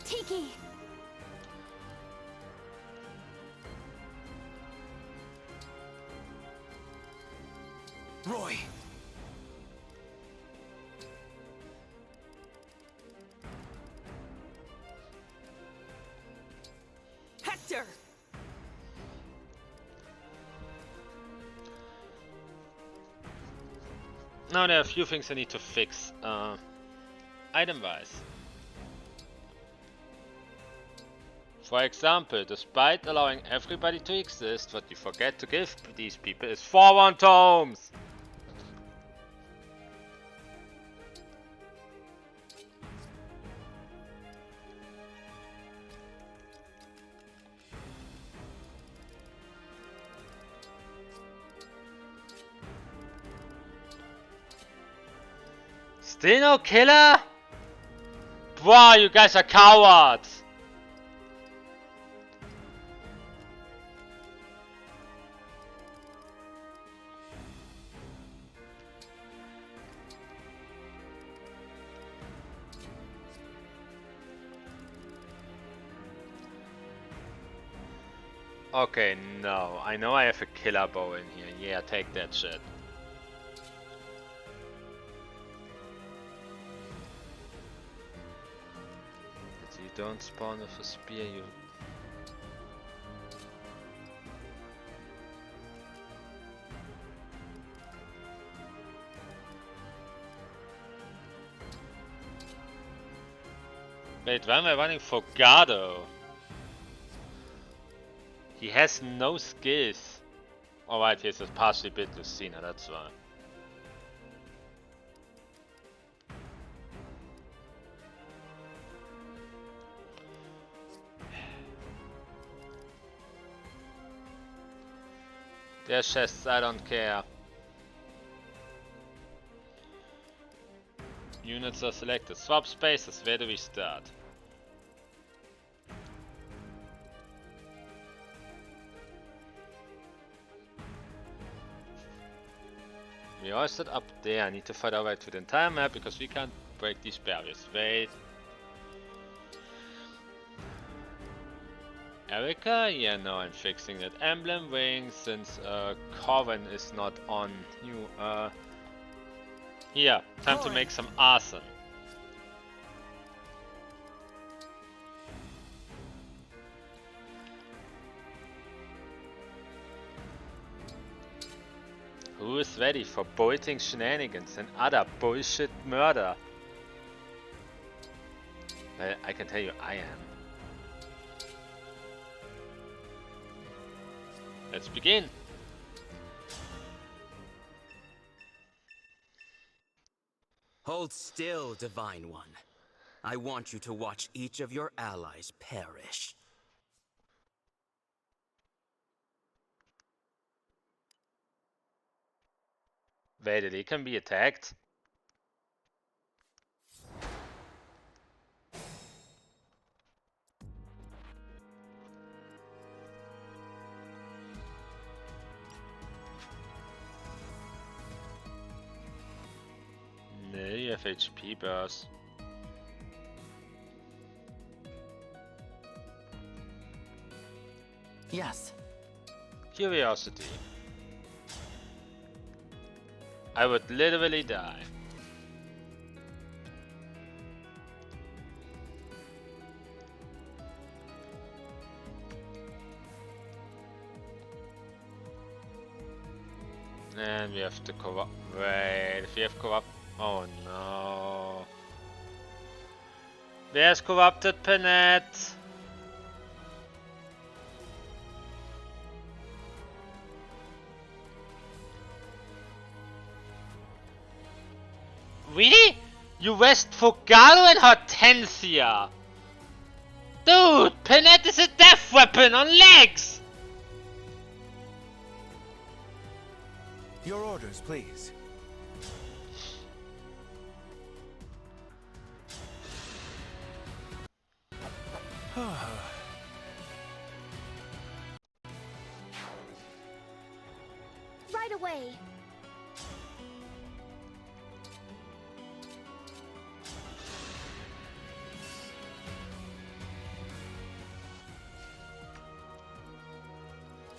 Tiki! Roy! Hector! Now there are a few things I need to fix, item-wise. For example, despite allowing everybody to exist, what you forget to give these people is 4-1 tomes! Still no killer? Wow, you guys are cowards! Okay, no. I know I have a killer bow in here. Yeah, take that shit. You don't spawn with a spear, you... Wait, why am I running for Gardo? He has no skills. Alright, he has partially built Lucina, that's why. Their chests, I don't care. Units are selected. Swap spaces, where do we start? We all set up there. I need to fight our way to the entire map because we can't break these barriers. Wait. Erica? Yeah, no, I'm fixing it. Emblem wing, since Corvin is not on you. Here, time to make some arson. Who is ready for bolting shenanigans and other bullshit murder? Well, I can tell you I am. Let's begin. Hold still, Divine One. I want you to watch each of your allies perish. Wait, they can be attacked? No, you have HP burst. Yes. Curiosity. I would literally die. And we have to corrupt. Wait, if we have corrupt. Oh no. There's corrupted Penet. Really? You rest for Galo and Hortensia? Dude, Penet is a death weapon on legs! Your orders, please. Right away.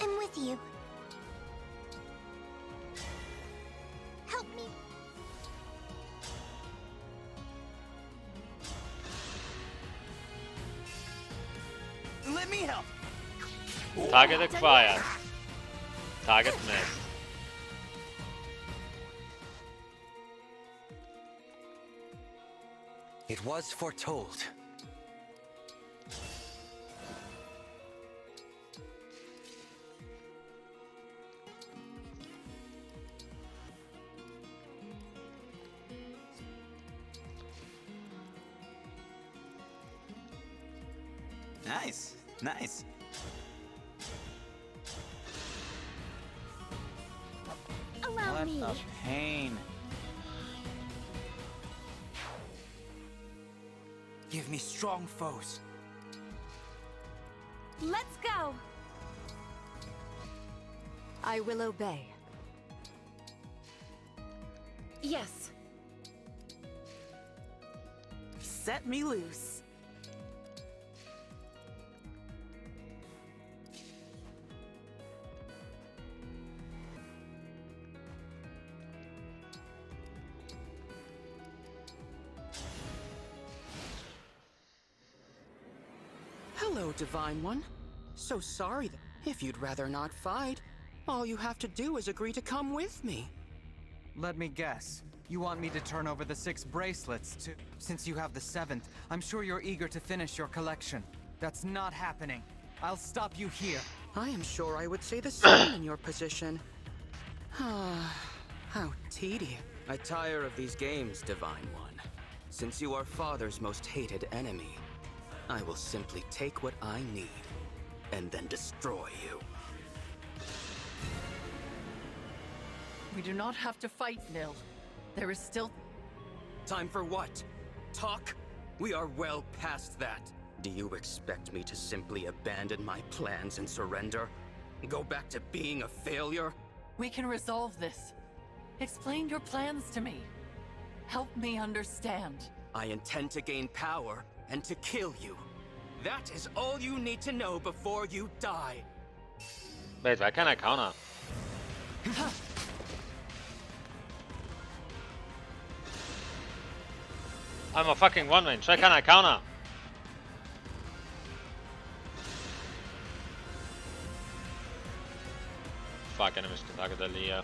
I'm with you. Help me. Let me help. Target acquired. Target missed. It was foretold. Nice, nice. Allow What me. a pain. Give me strong foes. Let's go. I will obey. Yes. Set me loose. Hello, Divine One. So sorry that if you'd rather not fight, all you have to do is agree to come with me. Let me guess. You want me to turn over the 6 bracelets to... Since you have the 7th, I'm sure you're eager to finish your collection. That's not happening. I'll stop you here. I am sure I would say the same in your position. How tedious. I tire of these games, Divine One. Since you are Father's most hated enemy, I will simply take what I need and then destroy you. We do not have to fight, Nil. There is still... Time for what? Talk? We are well past that. Do you expect me to simply abandon my plans and surrender? Go back to being a failure? We can resolve this. Explain your plans to me. Help me understand. I intend to gain power and to kill you. That is all you need to know before you die. Wait, why can't I counter? I'm a fucking one range, why can't I counter? Fuck, jag missade taget Elia.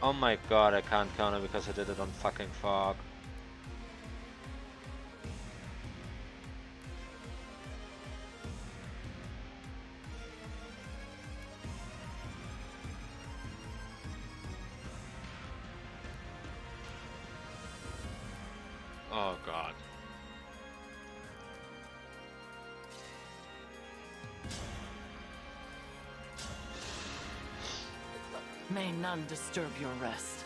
Oh my god, I can't counter because I did it on fucking fog. Oh god. May none disturb your rest.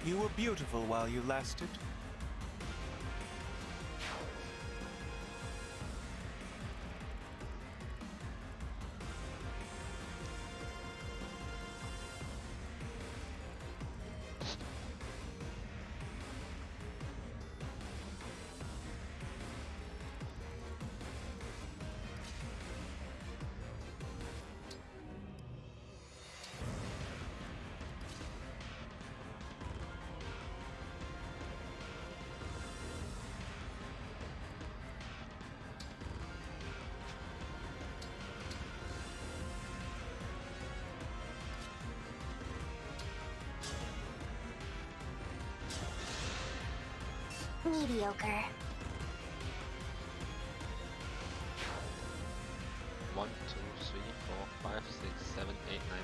You were beautiful while you lasted. Mediocre. 1, 2, 3, 4, 5, 6, 7, 8, 9.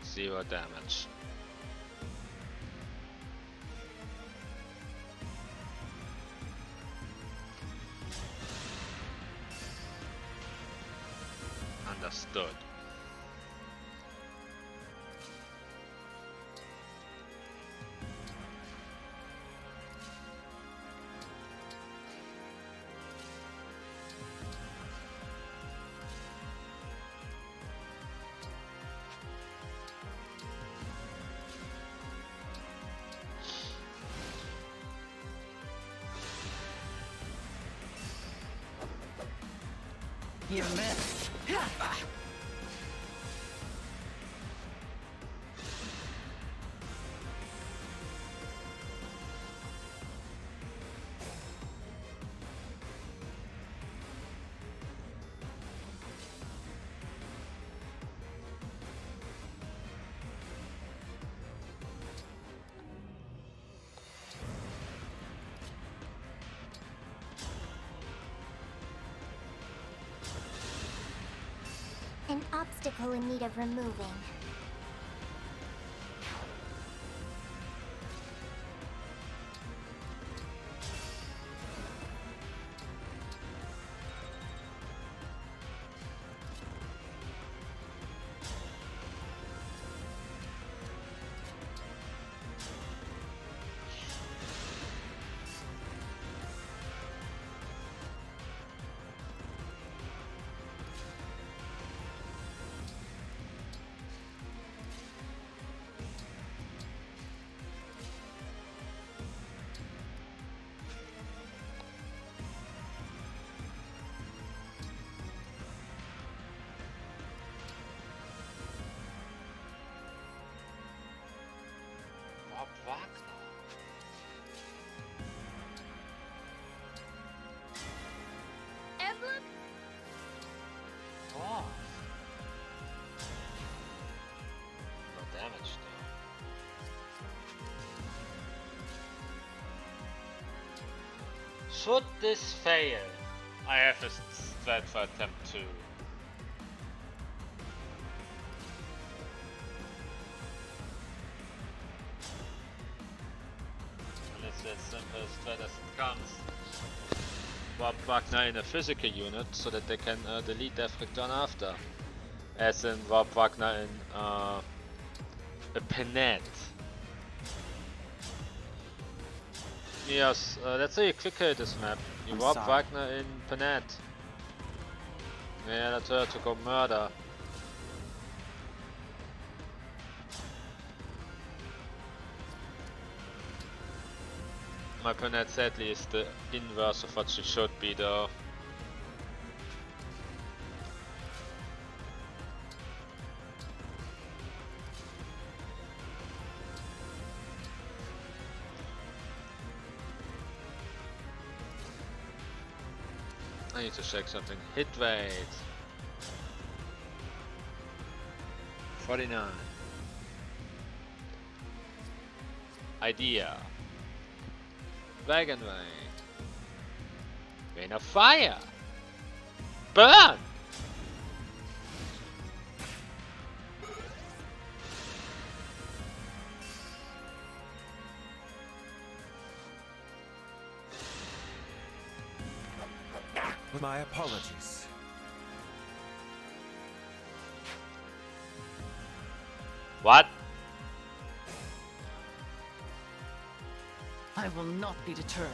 Zero damage. Understood. You missed. An obstacle in need of removing. Bob Wagner. Emblem? Oh. No damage though. Should this fail, I have a strat for attempt 2. And it's as simple a strat as it comes. Warp Wagner in a physical unit so that they can delete Death Return after. As in Warp Wagner in a Penet. Yes, let's say you quick kill this map. You I'm Warp sorry. Wagner in Penet. Yeah, that's her to go murder. My Penet sadly is the inverse of what she should be though. I need to check something. Hit rate 49. Idea. Dragon Rain. Rain of Fire. Burn! My apologies. What? I will not be deterred.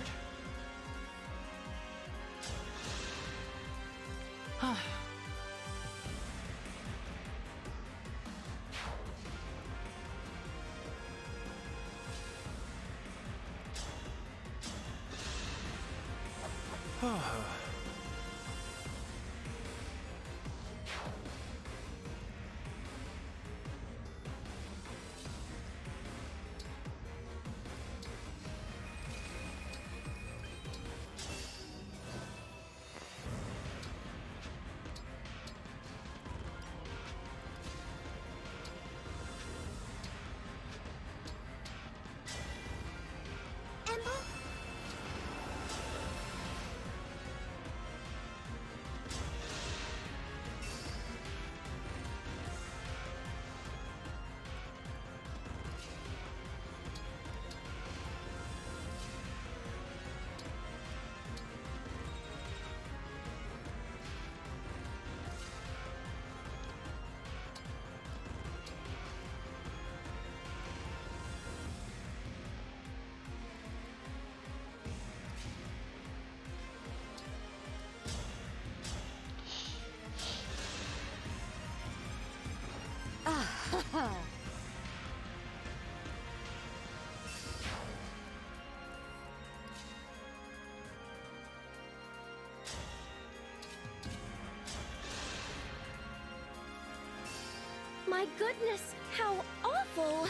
My goodness, how awful!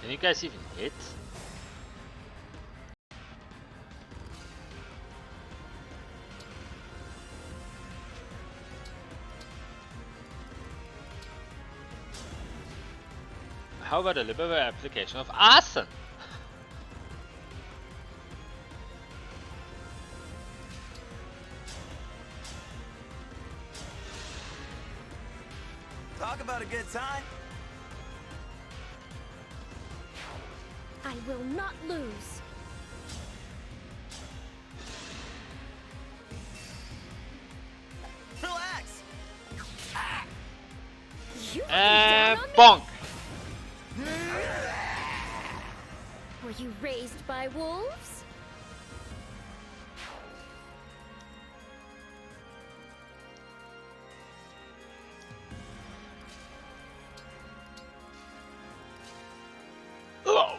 Can you guys even hit? How about a liberal application of arson? Talk about a good time. I will not lose. Relax! You looking down on me? Bonk! Were you raised by wolves? Oh.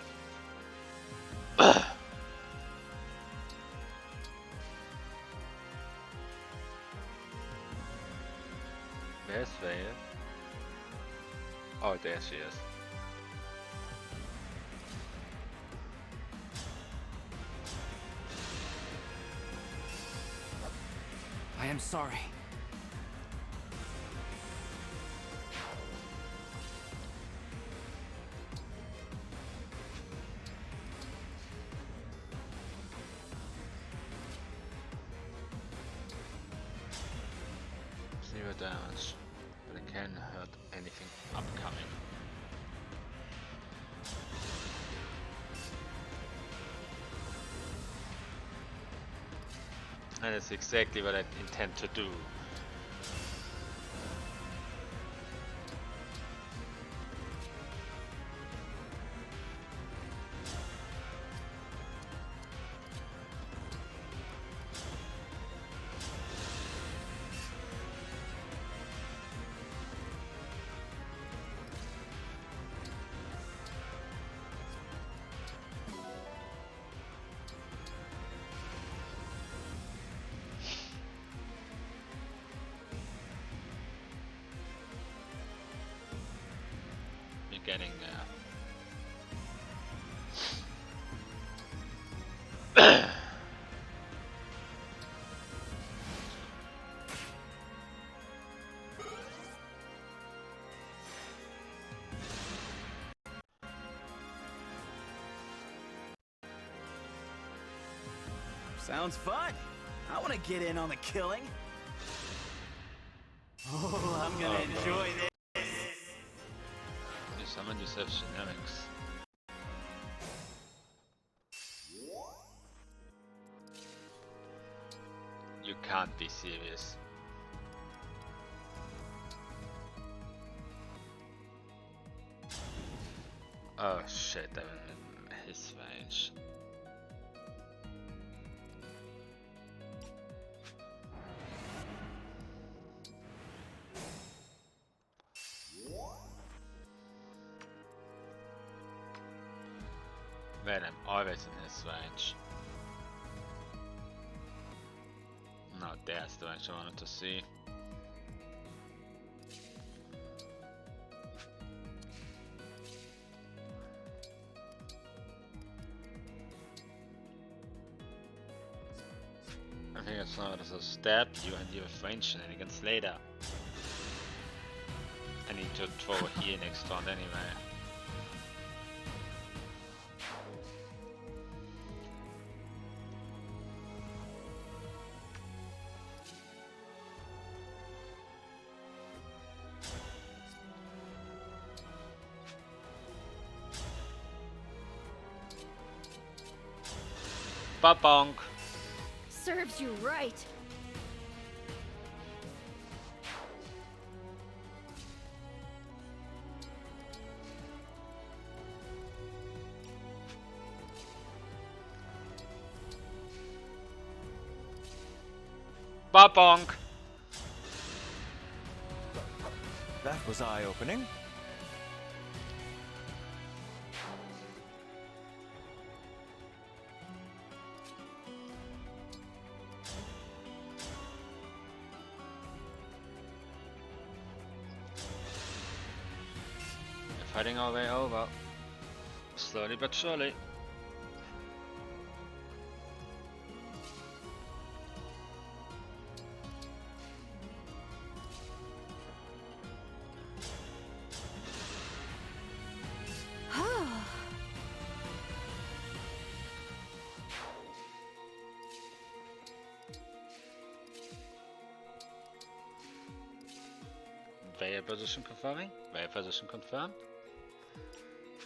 Where's Vale? Oh, there she is. I am sorry. Zero damage, but it can hurt anything upcoming. And it's exactly what I intend to do. Getting there. Sounds fun. I want to get in on the killing. Oh, I'm gonna enjoy this. You summon yourself Xenologues. You can't be serious. Oh shit, I'm in his range. Man, I'm always in his range. No, there's the range I wanted to see. I think it's not to stab you and you have range shenanigans later. I need to throw here next round anyway. Ba-bonk! Serves you right. Ba-bonk! That was eye-opening. Fighting our way over. Slowly but surely. Veil position confirming. Veil position confirmed.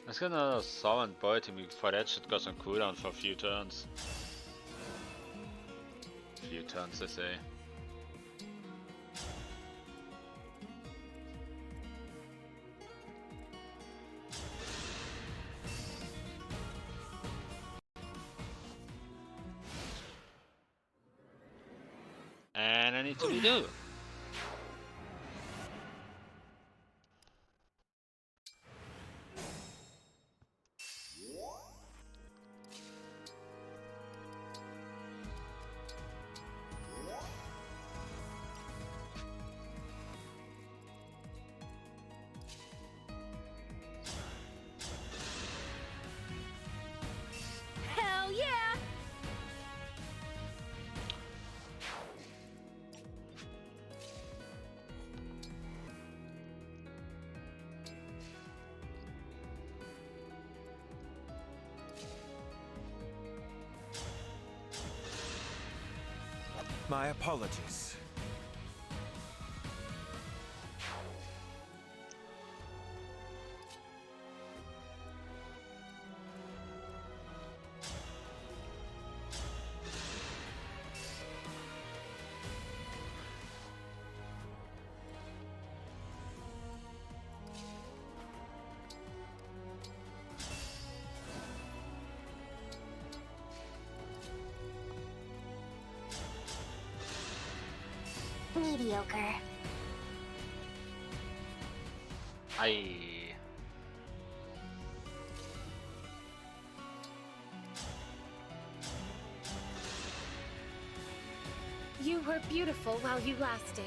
Let's get another Sovereign Boiting before that shit goes on cooldown for a few turns. Few turns, I say. And I need to redo. Hell yeah! My apologies. Mediocre. Aye. You were beautiful while you lasted.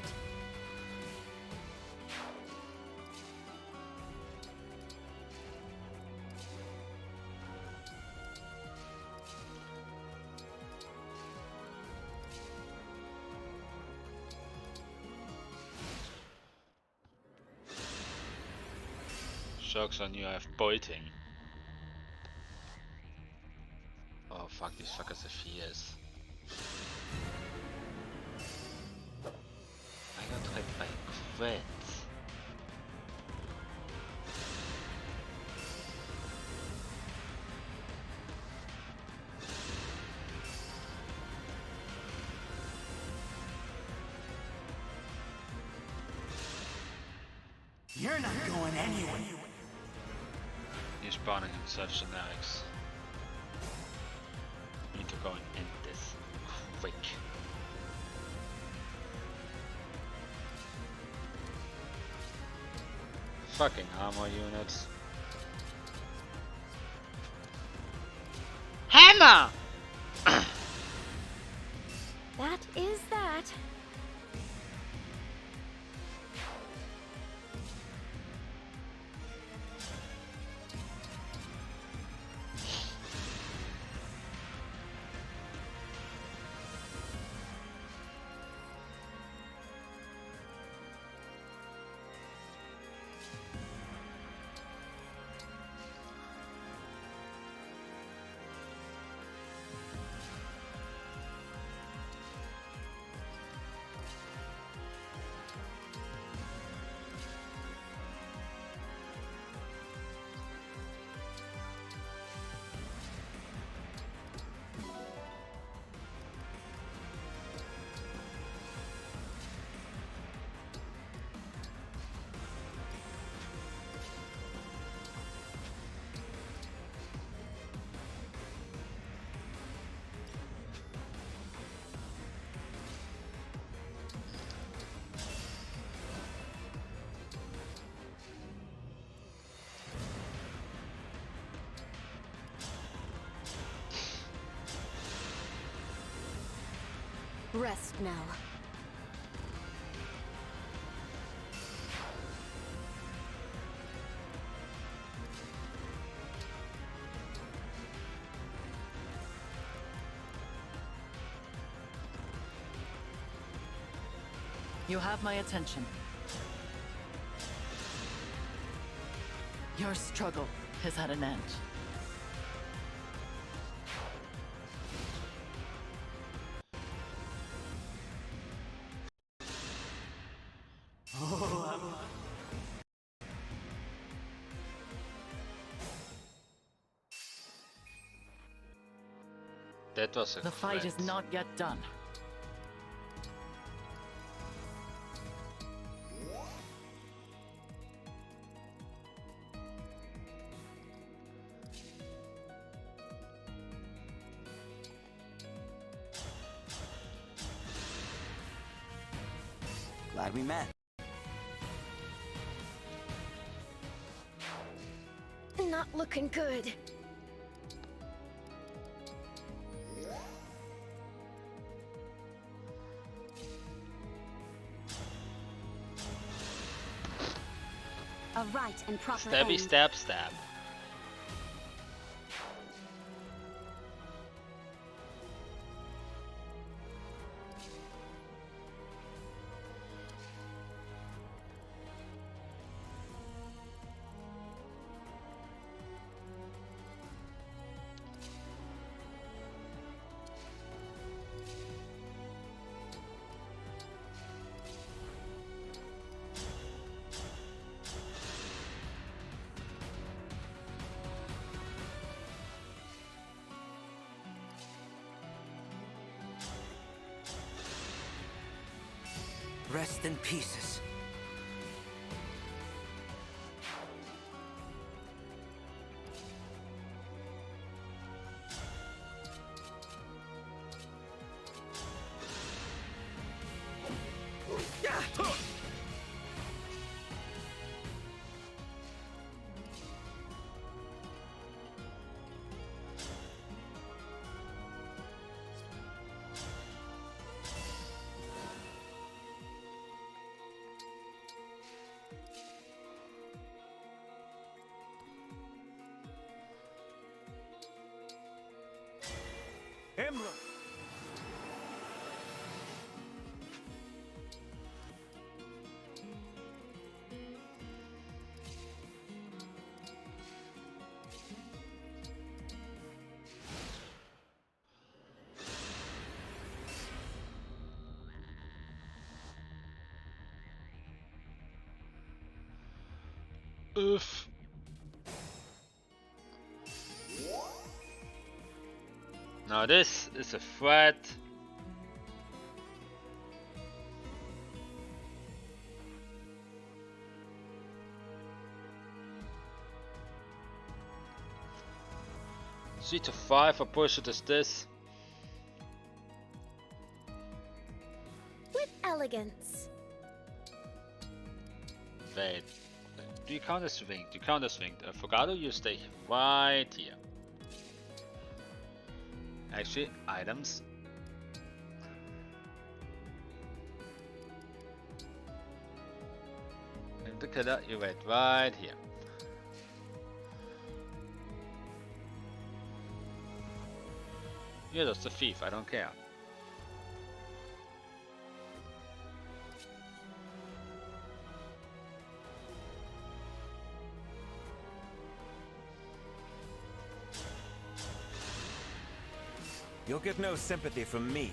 Jokes on you, I have Boiting. Oh fuck, these fuckers have fears. I got hit by crit. You're not going anywhere. He's spawning himself generics. Need to go and end this quick. Fucking armor units. Hammer! That is that. Rest now. You have my attention. Your struggle has had an end. That was a The fight is crit. not yet done. Glad we met. Not looking good. A right and proper Stabby, aim. stab, stab. Rest in pieces. Emblem! Oof. Now this is a threat. C to 5, how bullshit is this? With elegance. Wait. Do you count as swing? Do you count as swing? Fogado, you stay right here. Actually, items. And the killer, you wait right here. You're just a thief, I don't care. You'll get no sympathy from me.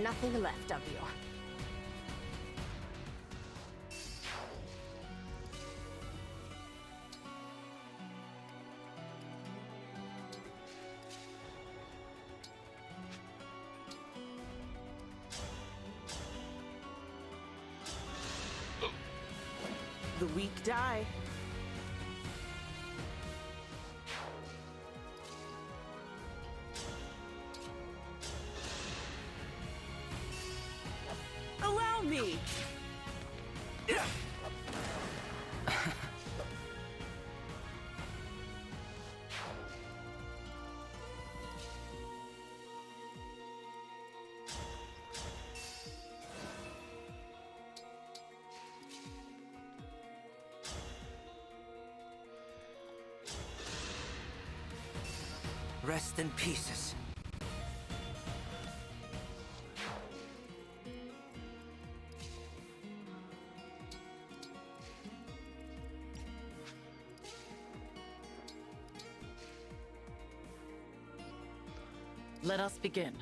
Nothing left of you. The weak die. Allow me! Rest in pieces. Let us begin.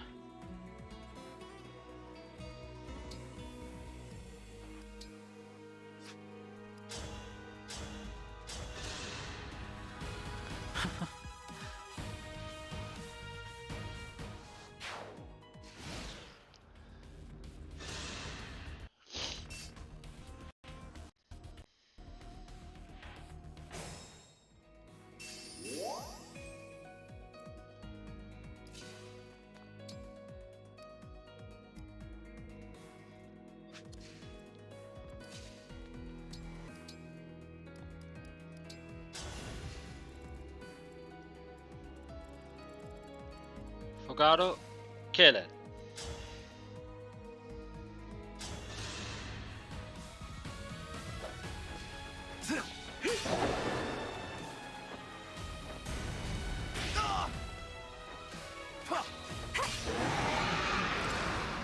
Avocado, kill it.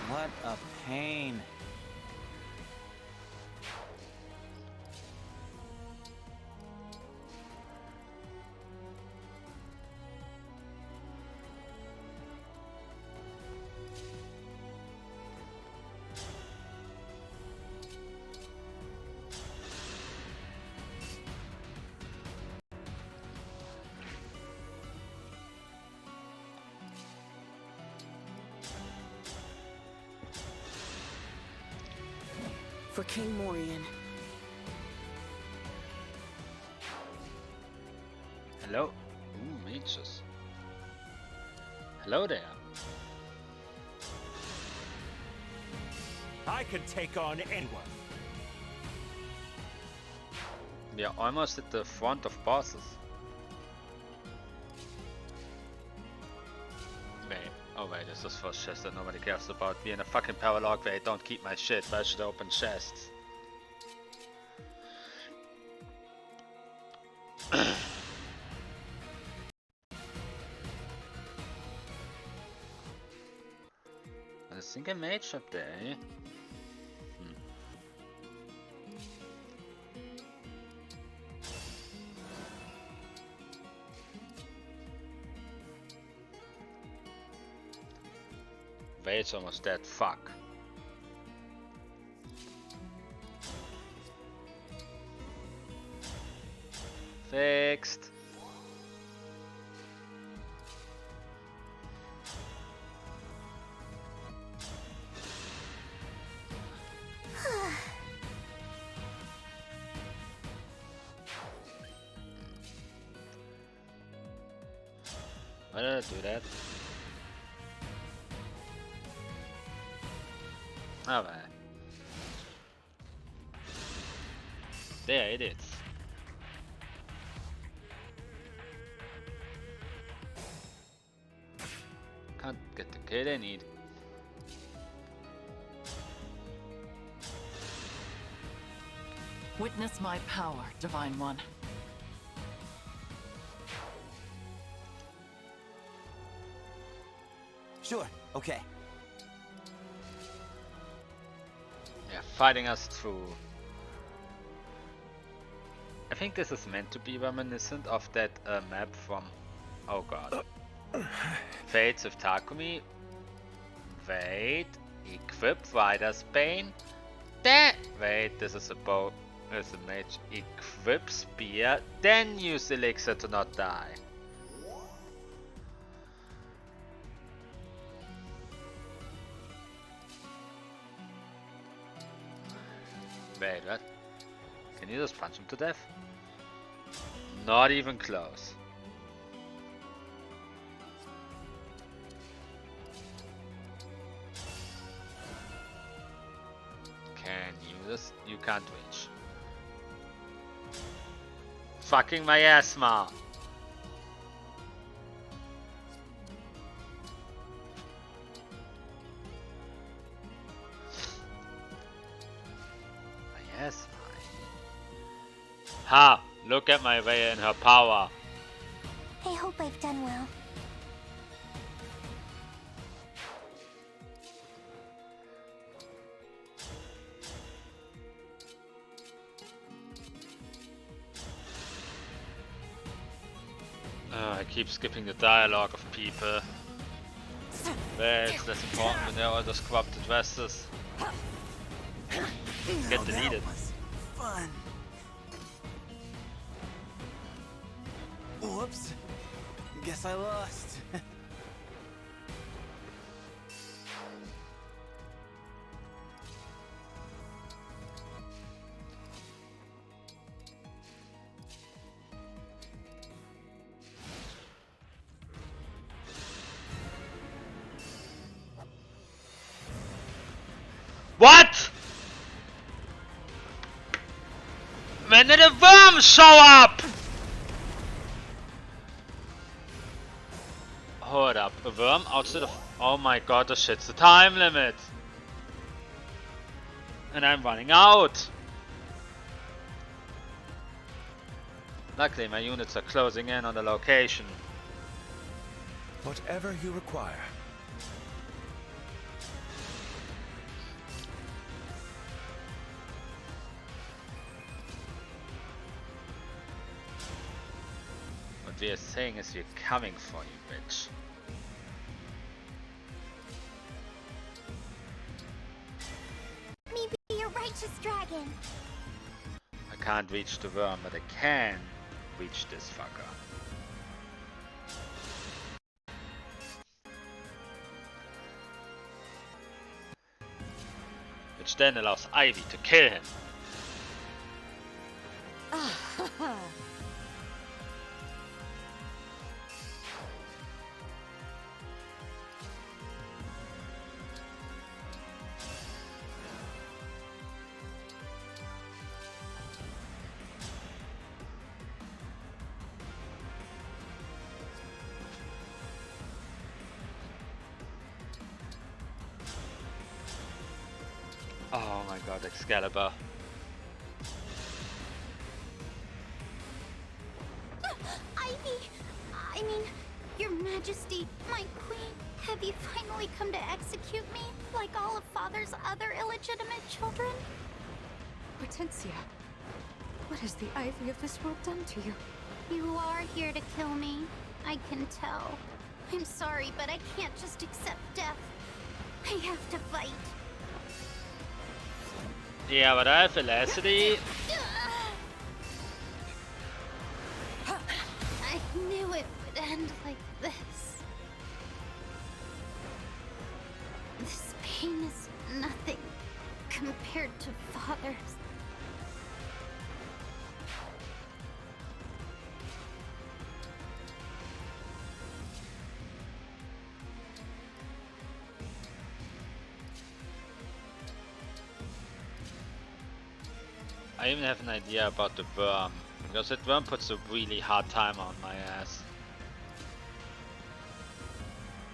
What a pain. For King Morian. Hello? Ooh, mages. Hello there. I can take on anyone. We are almost at the front of bosses. Wait, oh wait, this is first chest that nobody cares about. We in a fucking power log where I don't keep my shit, but I should open chests. I think a mage up there, eh? Wade's almost dead, fuck. Fixed. Why did I do that? Oh man. There it is. Can't get the kid I need. Witness my power, Divine One. Sure, okay. Yeah, fighting us through. I think this is meant to be reminiscent of that map from, oh god, Fates of Takumi. Wait, equip Rider's Bane. Then wait, this is a bow, is a mage. Equip Spear, then use Elixir to not die. Wait, what? Can you just punch him to death? Not even close. Can you just? You can't reach. Fucking my asthma. Yes, ha! Look at my way and her power. I hope I've done well. I keep skipping the dialogue of people. But it's less important when they're all those corrupted vestas. Get deleted. Fun. Whoops. Guess I lost. What? When did the worms show up? Hold powered up. A worm outside of... Oh my god, this shit's the time limit! And I'm running out! Luckily my units are closing in on the location. Whatever you require. What we are saying is we're coming for you, bitch. Me be your righteous dragon. I can't reach the worm, but I can reach this fucker. Which then allows Ivy to kill him. Oh my god, Excalibur. Ivy! I mean, Your Majesty, my queen, have you finally come to execute me like all of Father's other illegitimate children? Hortensia, what has the Ivy of this world done to you? You are here to kill me, I can tell. I'm sorry, but I can't just accept death. I have to fight. Yeah, but I have Velocity. I knew it would end like this. This pain is nothing compared to Father's. I even have an idea about the worm, because that worm puts a really hard timer on my ass.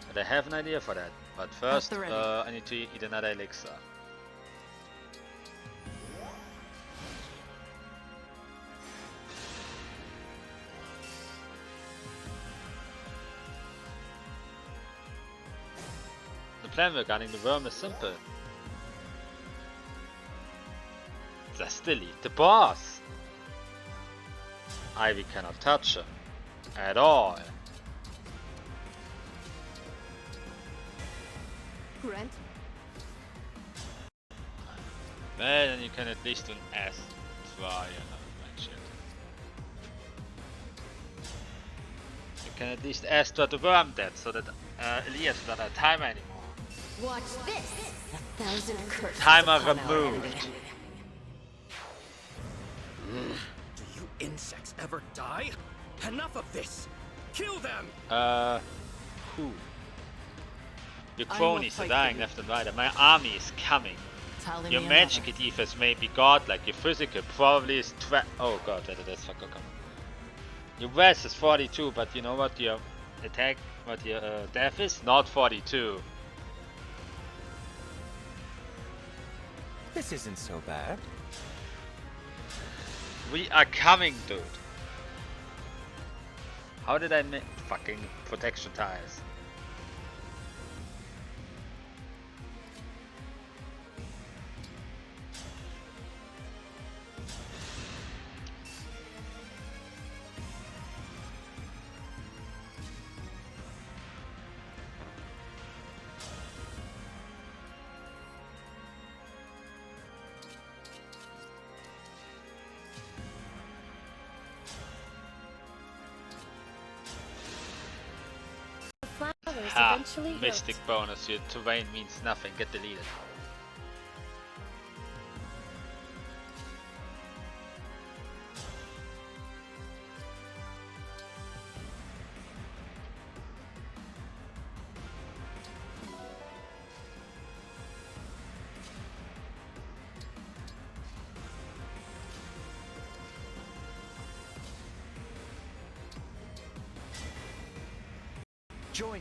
But I have an idea for that. But first, I need to eat another elixir. The plan regarding the worm is simple. Just delete the boss. Ivy cannot touch him at all. Grant? Well, then you can at least do an S try and like shit. You can at least ask to the worm dead so that Elias doesn't have timer anymore. Watch this! 1,000 curses Timer upon our removed. enemy. Do you insects ever die? Enough of this! Kill them! Who? Your cronies are dying left and right, and my army is coming. Your magic defense may be godlike, your physical probably is oh god, wait, that's fucking come. Your res is 42, but you know what your attack, what your death is? Not 42. This isn't so bad. We are coming, dude. How did I make fucking protection ties? Ha! Mystic bonus, your terrain means nothing, get deleted. Join me.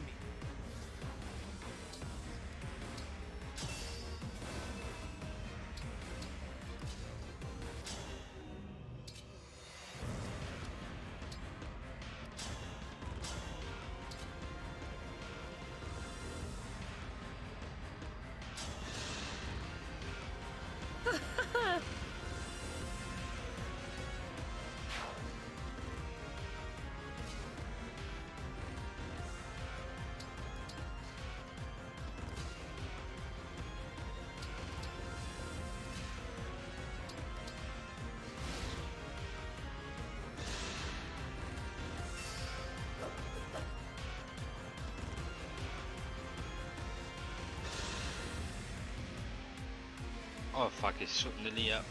Oh fuck, he's shooting Lily up.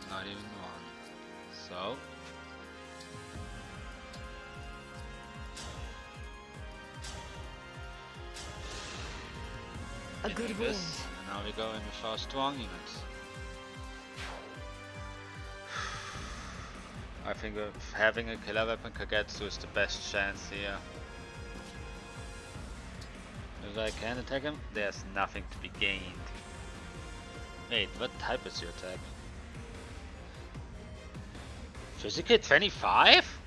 Not even one. So A good this, wound. and now we go in with our strong units. I think having a killer weapon Kagetsu is the best chance here. If I can attack him, there's nothing to be gained. Wait, what type is your attack? Physical 25?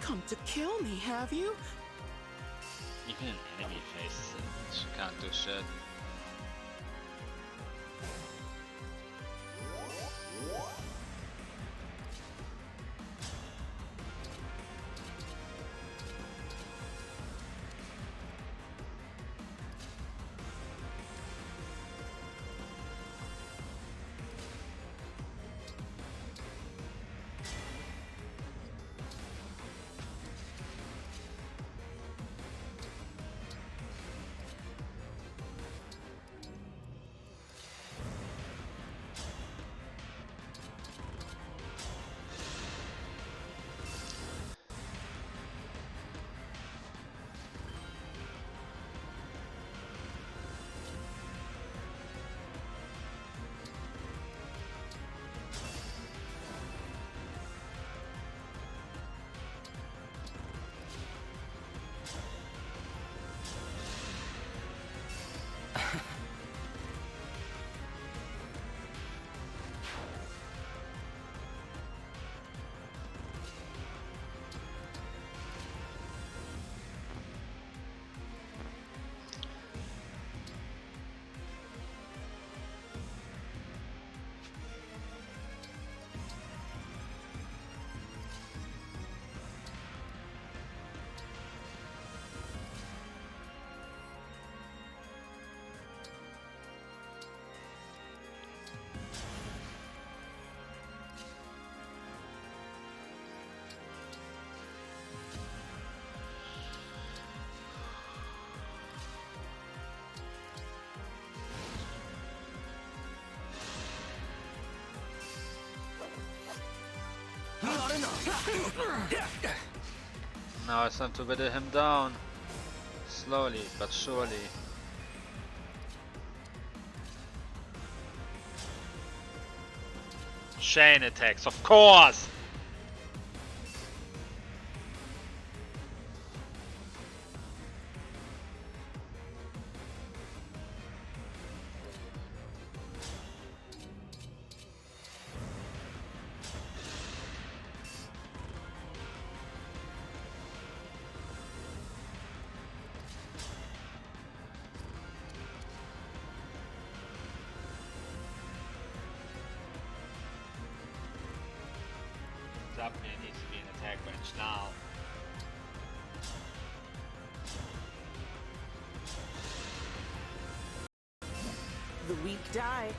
Come to kill me, have you? Even an enemy face, she can't do shit. Now it's time to whittle him down. Slowly but surely. Chain attacks, of course! up me, it needs to be in attack range now. The weak die.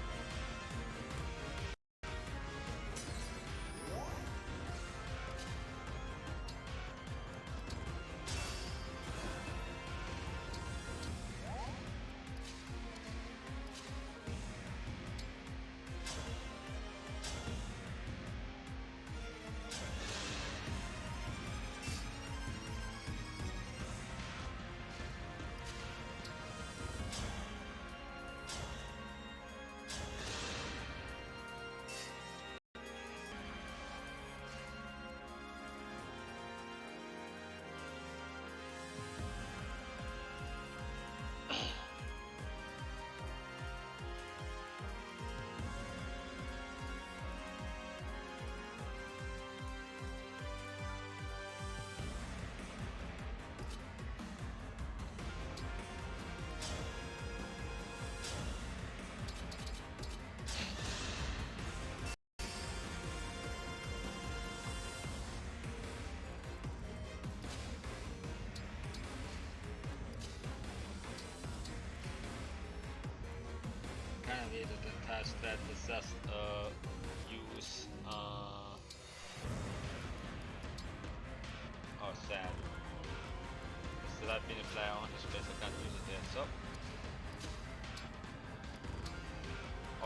Kind of weird that the entire strat is just use oh sad. Still I've been a player on this space, I can't use it yet, so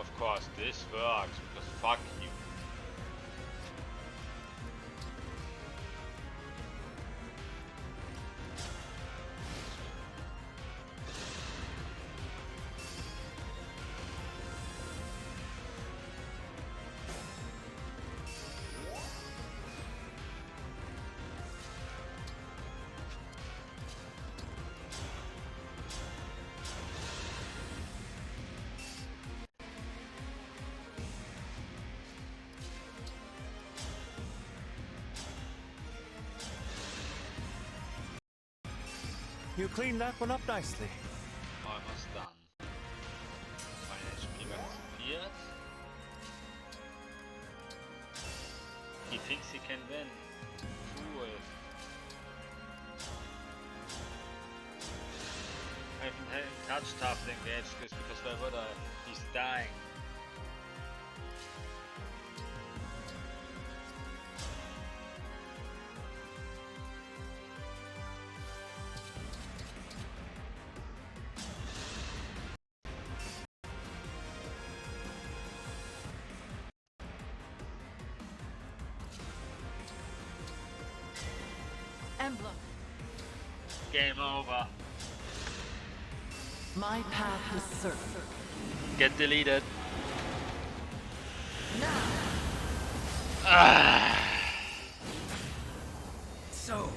of course this works because fuck you. You cleaned that one up nicely. Almost done. My HP disappeared. He thinks he can win. Cool. I haven't touched half the engage skills because why would I? He's dying. Emblem. Game over. My path is certain. Get deleted. So,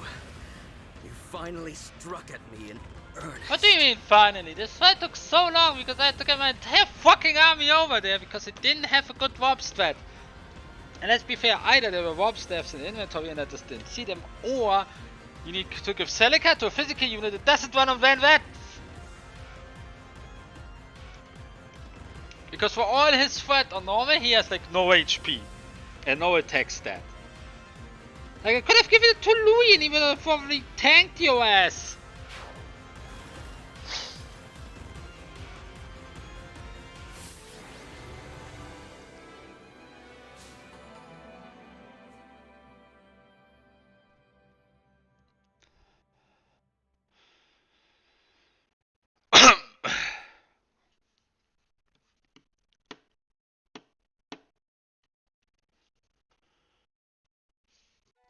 you finally struck at me in earnest. What do you mean finally? This fight took so long because I had to get my entire fucking army over there because it didn't have a good warp strat. And let's be fair, either there were warp staffs in the inventory and I just didn't see them, or you need to give Celica to a physical unit that doesn't run on Van Vet. Because for all his threat on normal, he has like no HP and no attack stat. Like I could have given it to Louis and he would have probably tanked your ass.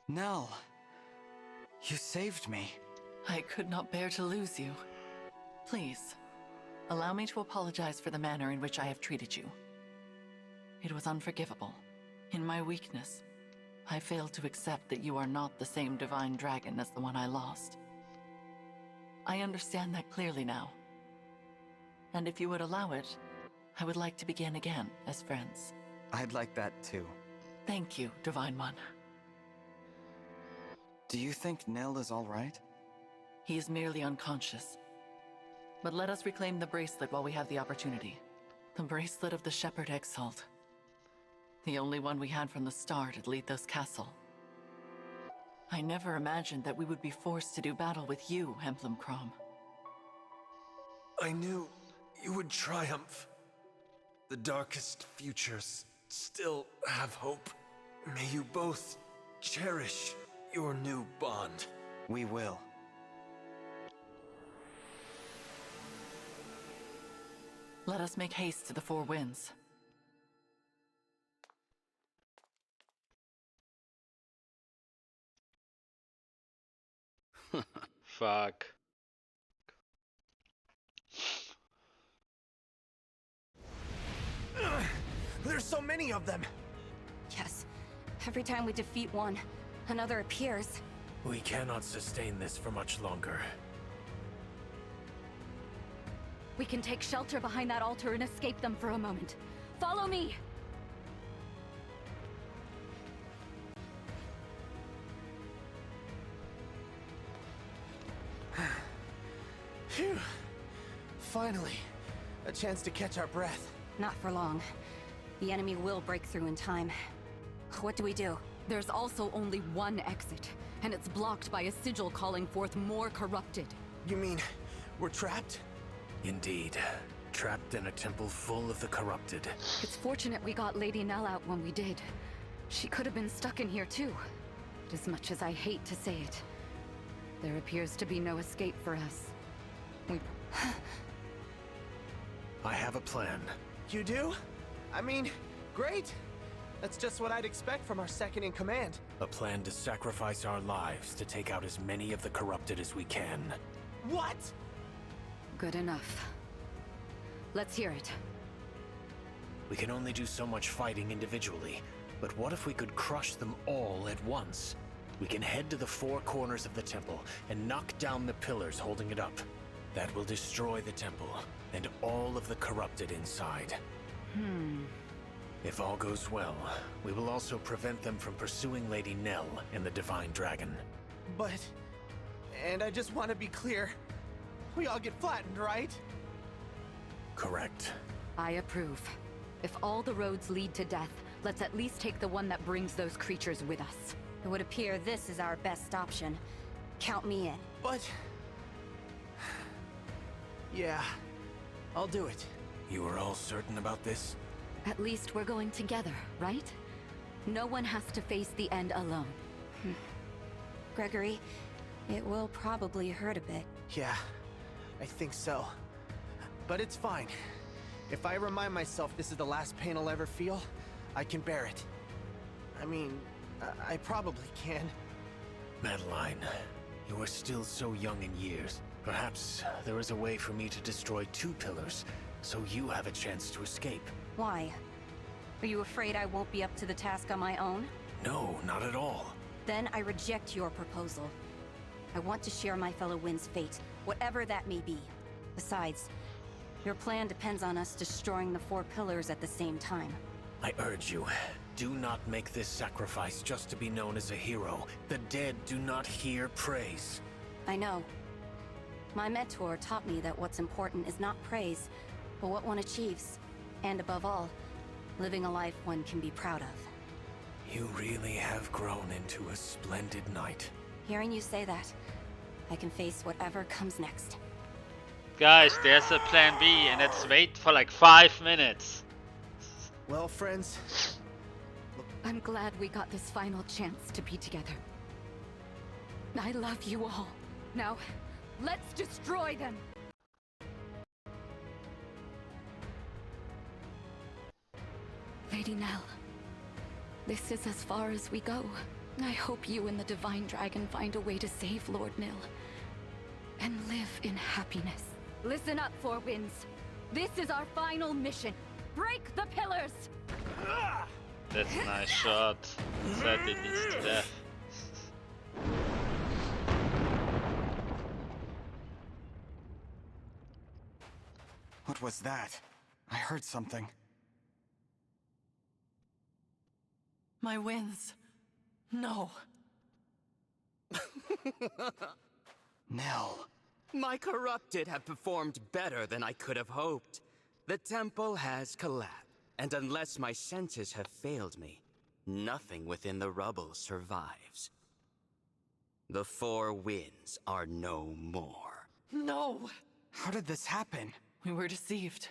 Nell, you saved me. I could not bear to lose you. Please, allow me to apologize for the manner in which I have treated you. It was unforgivable. In my weakness, I failed to accept that you are not the same divine dragon as the one I lost. I understand that clearly now. And if you would allow it, I would like to begin again as friends. I'd like that too. Thank you, Divine One. Do you think Nell is all right? He is merely unconscious. But let us reclaim the bracelet while we have the opportunity. The bracelet of the Shepherd Exalt. The only one we had from the start at Lethos Castle. I never imagined that we would be forced to do battle with you, Emblem Crom. I knew you would triumph. The darkest futures still have hope. May you both cherish your new bond. We will. Let us make haste to the Four Winds. Fuck. There's so many of them! Yes. Every time we defeat one, another appears. We cannot sustain this for much longer. We can take shelter behind that altar and escape them for a moment. Follow me! Phew. Finally, a chance to catch our breath. Not for long. The enemy will break through in time. What do we do? There's also only one exit, and it's blocked by a sigil calling forth more corrupted. You mean, we're trapped? Indeed. Trapped in a temple full of the corrupted. It's fortunate we got Lady Nell out when we did. She could have been stuck in here too. But as much as I hate to say it, there appears to be no escape for us. I have a plan. You do? I mean, great! That's just what I'd expect from our second in command. A plan to sacrifice our lives to take out as many of the corrupted as we can. What? Good enough. Let's hear it. We can only do so much fighting individually, but what if we could crush them all at once? We can head to the four corners of the temple and knock down the pillars holding it up. That will destroy the temple and all of the corrupted inside. If all goes well, we will also prevent them from pursuing Lady Nell and the Divine Dragon. But... and I just want to be clear. We all get flattened, right? Correct. I approve. If all the roads lead to death, let's at least take the one that brings those creatures with us. It would appear this is our best option. Count me in. But... yeah, I'll do it. You are all certain about this? At least we're going together, right? No one has to face the end alone. Gregory, it will probably hurt a bit. Yeah, I think so. But it's fine. If I remind myself this is the last pain I'll ever feel, I can bear it. I mean, I probably can. Madeline, you are still so young in years. Perhaps there is a way for me to destroy two pillars, so you have a chance to escape. Why? Are you afraid I won't be up to the task on my own? No, not at all. Then I reject your proposal. I want to share my fellow Wind's fate, whatever that may be. Besides, your plan depends on us destroying the four pillars at the same time. I urge you, do not make this sacrifice just to be known as a hero. The dead do not hear praise. I know. My mentor taught me that what's important is not praise, but what one achieves. And above all, living a life one can be proud of. You really have grown into a splendid knight. Hearing you say that, I can face whatever comes next. Guys, there's a plan B, and let's wait for like 5 minutes. Well, friends... I'm glad we got this final chance to be together. I love you all. Now, let's destroy them! Lady Nell, this is as far as we go. I hope you and the Divine Dragon find a way to save Lord Nil. And live in happiness. Listen up, Four Winds. This is our final mission. Break the pillars! That's a nice shot. Sadly leads to death. What was that? I heard something. My winds. No. Nell. My corrupted have performed better than I could have hoped. The temple has collapsed, and unless my senses have failed me, nothing within the rubble survives. The Four Winds are no more. No! How did this happen? We were deceived.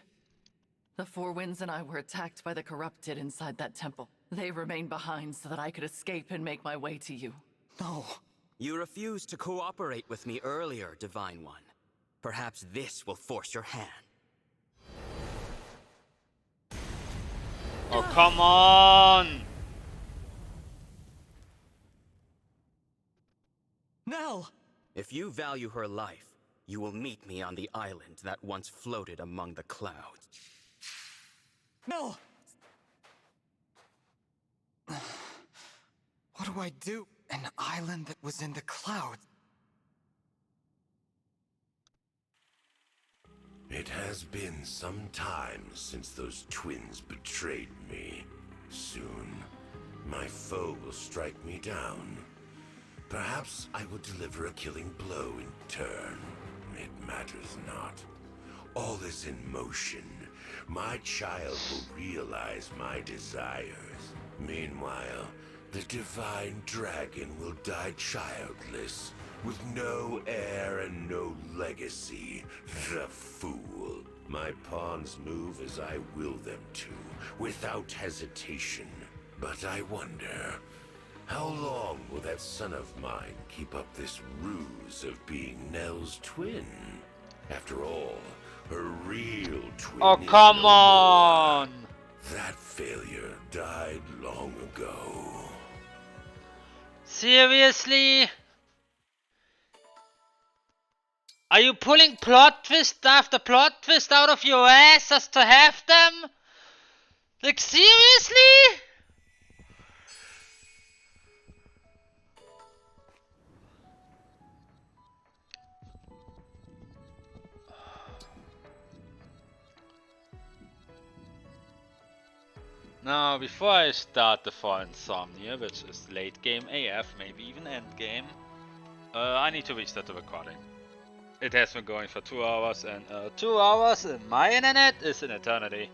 The Four Winds and I were attacked by the corrupted inside that temple. They remained behind so that I could escape and make my way to you. No. You refused to cooperate with me earlier, Divine One. Perhaps this will force your hand. Oh, come on! Nell! If you value her life, you will meet me on the island that once floated among the clouds. No! What do I do? An island that was in the clouds? It has been some time since those twins betrayed me. Soon, my foe will strike me down. Perhaps I will deliver a killing blow in turn. It matters not. All is in motion. My child will realize my desires. Meanwhile, the divine dragon will die childless, with no heir and no legacy. The fool. My pawns move as I will them to, without hesitation. But I wonder, how long will that son of mine keep up this ruse of being Nell's twin? After all, her real twin Oh, is come no on! more. That failure died long ago. Seriously? Are you pulling plot twist after plot twist out of your ass just to have them? Like, seriously? Now, before I start the For Insomnia, which is late game AF, maybe even end game, I need to restart the recording. It has been going for 2 hours, and 2 hours in my internet is an eternity.